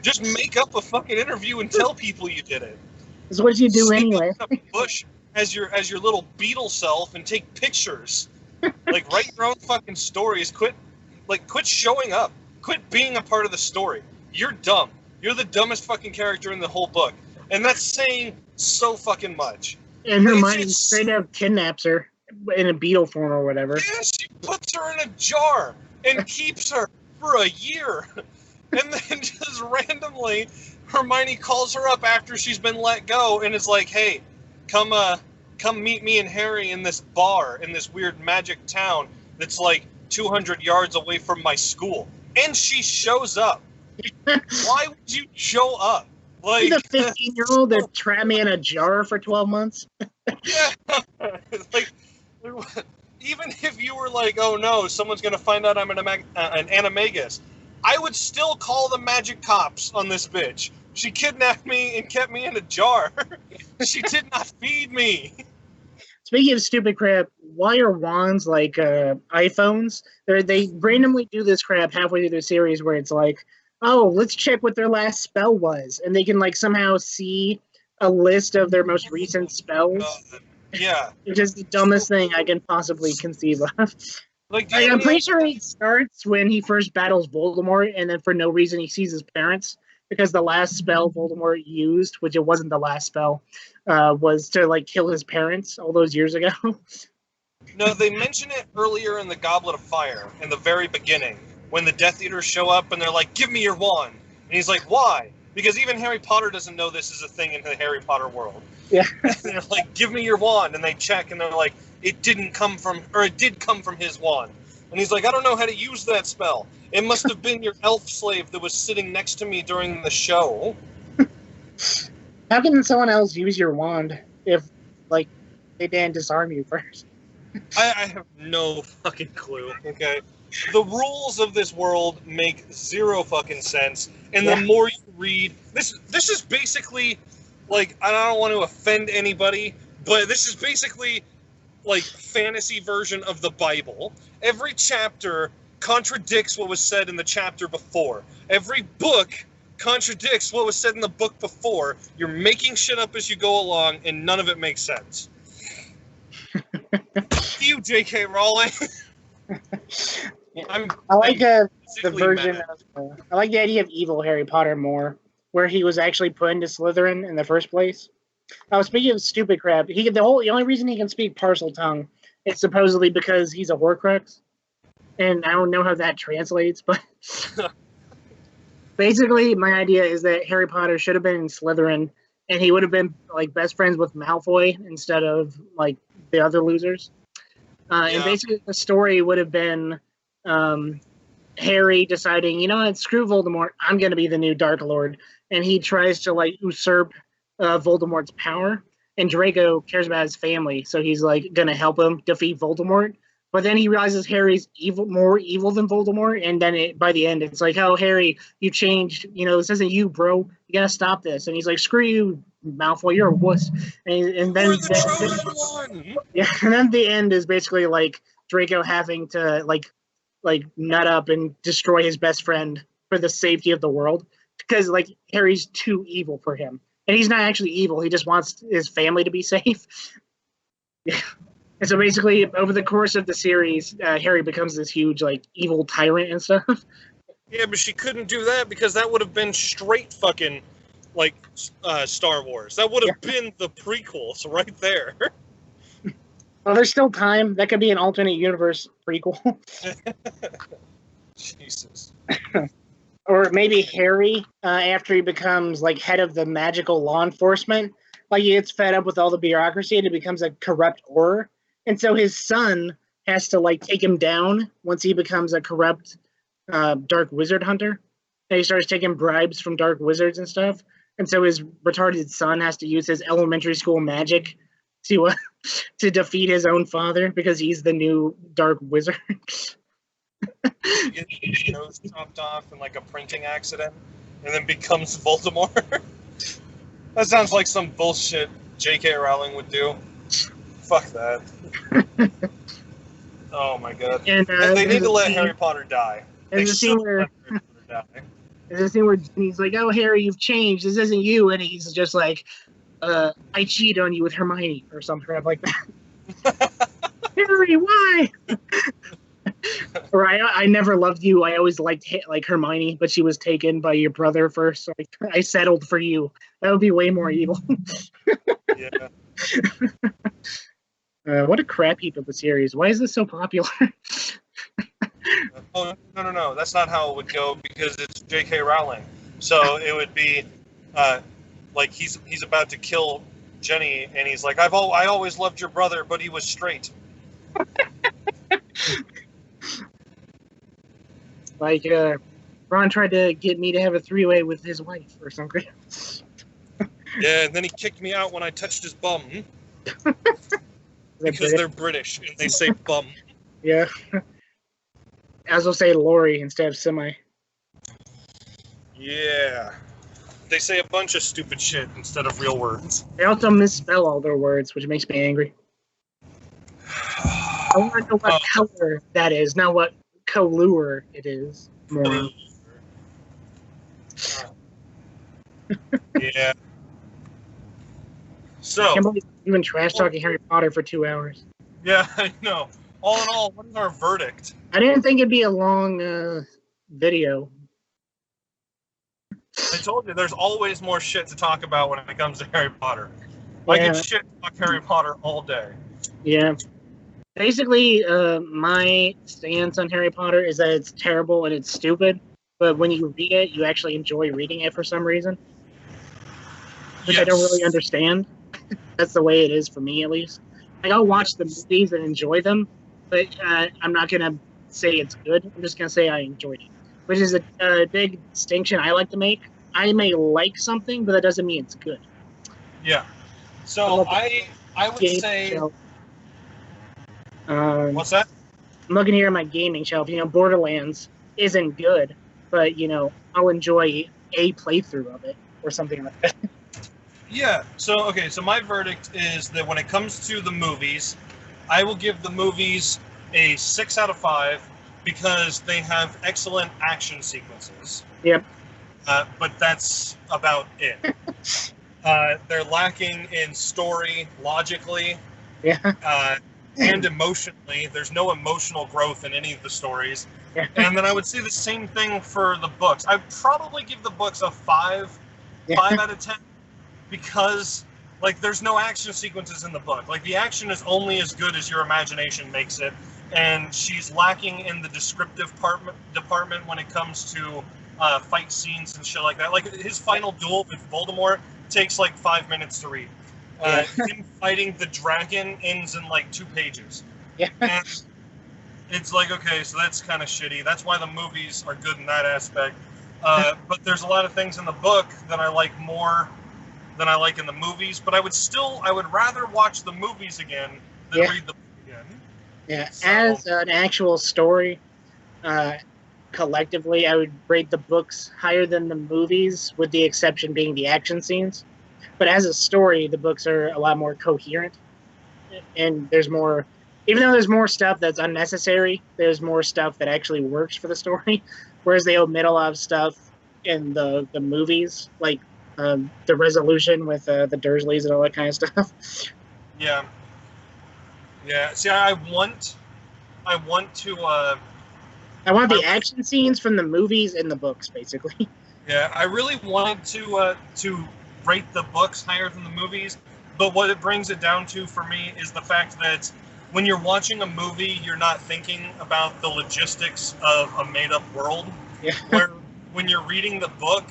Just make up a fucking interview and tell people you did it. That's what you do anyway. Bush as your little beetle self and take pictures. Write your own fucking stories. Quit showing up. Quit being a part of the story. You're dumb. You're the dumbest fucking character in the whole book. And that's saying so fucking much. And Hermione straight up kidnaps her in a beetle form or whatever. Yeah, she puts her in a jar and keeps her for a year. And then just randomly, Hermione calls her up after she's been let go and is like, hey, come meet me and Harry in this bar in this weird magic town that's 200 yards away from my school. And she shows up. Why would you show up? He's a 15-year-old that trapped me in a jar for 12 months. Yeah. Even if you were oh no, someone's going to find out I'm an animagus, I would still call the magic cops on this bitch. She kidnapped me and kept me in a jar. She did not feed me. Speaking of stupid crap, why are wands like iPhones? They randomly do this crap halfway through the series where it's oh, let's check what their last spell was. And they can somehow see a list of their most recent spells. Yeah. Which is the dumbest thing I can possibly conceive of. I'm pretty sure it starts when he first battles Voldemort, and then for no reason he sees his parents, because the last spell Voldemort used, which it wasn't the last spell, was to kill his parents all those years ago. No, they mention it earlier in the Goblet of Fire, in the very beginning, when the Death Eaters show up and they're like, give me your wand. And he's like, why? Because even Harry Potter doesn't know this is a thing in the Harry Potter world. Yeah. And they're like, give me your wand. And they check and they're like, it did come from his wand. And he's like, I don't know how to use that spell. It must have been your elf slave that was sitting next to me during the show. How can someone else use your wand if, like, they didn't disarm you first? I have no fucking clue, okay? The rules of this world make zero fucking sense, and the more you read... This is basically, like, I don't want to offend anybody, but this is basically, like, fantasy version of the Bible. Every chapter contradicts what was said in the chapter before. Every book contradicts what was said in the book before. You're making shit up as you go along, and none of it makes sense. You, J.K. Rowling. I like the version of... I like the idea of evil Harry Potter more, where he was actually put into Slytherin in the first place. Speaking of stupid crap, the only reason he can speak Parseltongue is supposedly because he's a Horcrux, and I don't know how that translates, but basically my idea is that Harry Potter should have been in Slytherin, and he would have been like best friends with Malfoy instead of like the other losers. And basically the story would have been Harry deciding, you know what, screw Voldemort, I'm going to be the new Dark Lord, and he tries to like usurp Voldemort's power, and Draco cares about his family, so he's like gonna help him defeat Voldemort. But then he realizes Harry's more evil than Voldemort, and then by the end it's like, oh, Harry, you changed, you know, this isn't you, bro, you gotta stop this. And he's like, screw you, Malfoy, you're a wuss. And then We're the chosen one. Yeah, and then the end is basically like Draco having to like nut up and destroy his best friend for the safety of the world, because like Harry's too evil for him. And he's not actually evil. He just wants his family to be safe. Yeah. And so basically, over the course of the series, Harry becomes this huge, like, evil tyrant and stuff. Yeah, but she couldn't do that because that would have been straight fucking, like, Star Wars. That would have been the prequels right there. Well, there's still time. That could be an alternate universe prequel. Jesus. Or maybe Harry, after he becomes like head of the magical law enforcement, like he gets fed up with all the bureaucracy and he becomes a corrupt Auror. And so his son has to like take him down once he becomes a corrupt dark wizard hunter. And he starts taking bribes from dark wizards and stuff. And so his retarded son has to use his elementary school magic to defeat his own father because he's the new dark wizard. He gets his nose chopped off in like a printing accident and then becomes Voldemort. That sounds like some bullshit J.K. Rowling would do. Fuck that. Oh my god. And they need to let Harry Potter die. There's a scene where Ginny's like, oh, Harry, you've changed. This isn't you. And he's just like, I cheated on you with Hermione or some crap like that. Harry, why? Or I never loved you. I always liked like Hermione, but she was taken by your brother first. So I settled for you. That would be way more evil. Yeah. What a crap heap of a series. Why is this so popular? Oh, no. That's not how it would go because it's J.K. Rowling. So it would be like he's about to kill Jenny, and he's like, I always loved your brother, but he was straight. Like, Ron tried to get me to have a three-way with his wife or something. Yeah, and then he kicked me out when I touched his bum. Because they're British, and they say bum. Yeah. As will say lorry instead of semi. Yeah. They say a bunch of stupid shit instead of real words. They also misspell all their words, which makes me angry. I want to know what color that is, not what color it is. More. Yeah. So. I can't believe you've been trash talking Harry Potter for 2 hours. Yeah, I know. All in all, what is our verdict? I didn't think it'd be a long video. I told you, there's always more shit to talk about when it comes to Harry Potter. I can shit talk Harry Potter all day. Yeah. Basically, my stance on Harry Potter is that it's terrible and it's stupid, but when you read it, you actually enjoy reading it for some reason. Which I don't really understand. That's the way it is for me, at least. Like, I'll watch the movies and enjoy them, but I'm not going to say it's good. I'm just gonna say I enjoyed it, which is a big distinction I like to make. I may like something, but that doesn't mean it's good. Yeah. So I would say. What's that? I'm looking here at my gaming shelf. Borderlands isn't good, but I'll enjoy a playthrough of it or something like that. Yeah. So my verdict is that when it comes to the movies, I will give the movies a 6 out of 5 because they have excellent action sequences. Yep. But that's about it. They're lacking in story, logically, and emotionally. There's no emotional growth in any of the stories. Yeah. And then I would say the same thing for the books. I'd probably give the books a 5 out of 10, because there's no action sequences in the book. The action is only as good as your imagination makes it, and she's lacking in the descriptive department when it comes to fight scenes and shit like that. His final duel with Voldemort takes 5 minutes to read. Him fighting the dragon ends in 2 pages. Yeah. And it's okay, so that's kind of shitty. That's why the movies are good in that aspect. But there's a lot of things in the book that I like more than I like in the movies. But I would rather watch the movies again than read the book again. Yeah, so, as an actual story, collectively, I would rate the books higher than the movies, with the exception being the action scenes. But as a story, the books are a lot more coherent, and there's more. Even though there's more stuff that's unnecessary, there's more stuff that actually works for the story. Whereas they omit a lot of stuff in the movies, like the resolution with the Dursleys and all that kind of stuff. Yeah. Yeah. See, I want to. I want the action scenes from the movies and the books, basically. Yeah, I really wanted to rate the books higher than the movies, but what it brings it down to for me is the fact that when you're watching a movie, you're not thinking about the logistics of a made-up world. Yeah. Where when you're reading the book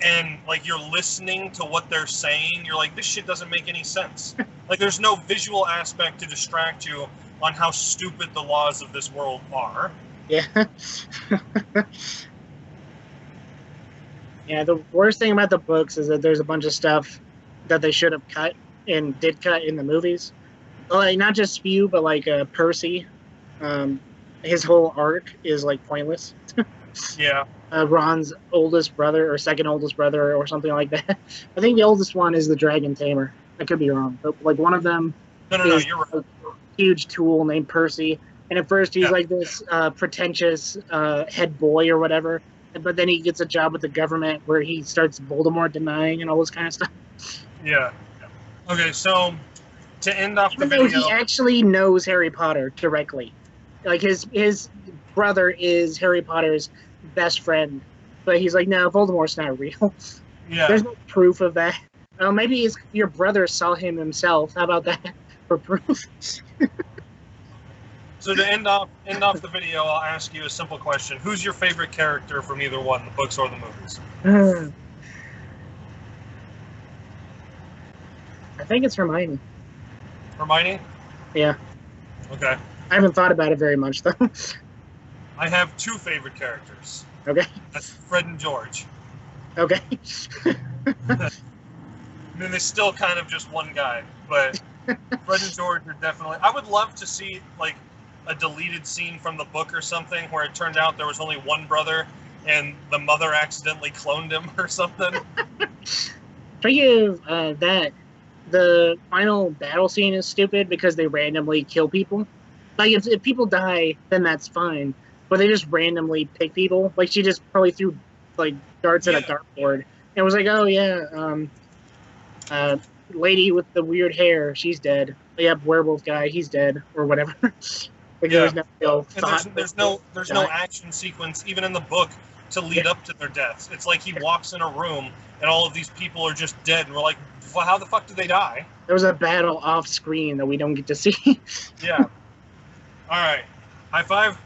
and you're listening to what they're saying, you're like, this shit doesn't make any sense. There's no visual aspect to distract you on how stupid the laws of this world are. Yeah. Yeah, the worst thing about the books is that there's a bunch of stuff that they should have cut and did cut in the movies. Not just Spew, but Percy. His whole arc is pointless. Yeah. Ron's oldest brother or second oldest brother or something like that. I think the oldest one is the Dragon Tamer. I could be wrong, but one of them. No, you're right. A huge tool named Percy, and at first he's this pretentious head boy or whatever. But then he gets a job with the government where he starts Voldemort denying and all this kind of stuff. Yeah. Okay, so to end off the video, video, he actually knows Harry Potter directly. His brother is Harry Potter's best friend, but he's no, Voldemort's not real. Yeah. There's no proof of that. Maybe your brother saw him himself. How about that for proof? So to end off the video, I'll ask you a simple question: who's your favorite character from either one, the books or the movies? I think it's Hermione. Hermione? Yeah. Okay. I haven't thought about it very much, though. I have 2 favorite characters. Okay. That's Fred and George. Okay. I mean, they're still kind of just one guy, but Fred and George are definitely... I would love to see, a deleted scene from the book or something where it turned out there was only one brother and the mother accidentally cloned him or something. Speaking of that, the final battle scene is stupid because they randomly kill people. If people die, then that's fine. But they just randomly pick people. She just probably threw darts at a dartboard and was oh yeah, lady with the weird hair, she's dead. Yep, werewolf guy, he's dead, or whatever. There's no action sequence even in the book to lead up to their deaths. It's he walks in a room and all of these people are just dead, and we're well, how the fuck did they die? There was a battle off screen that we don't get to see. Yeah. All right. High five.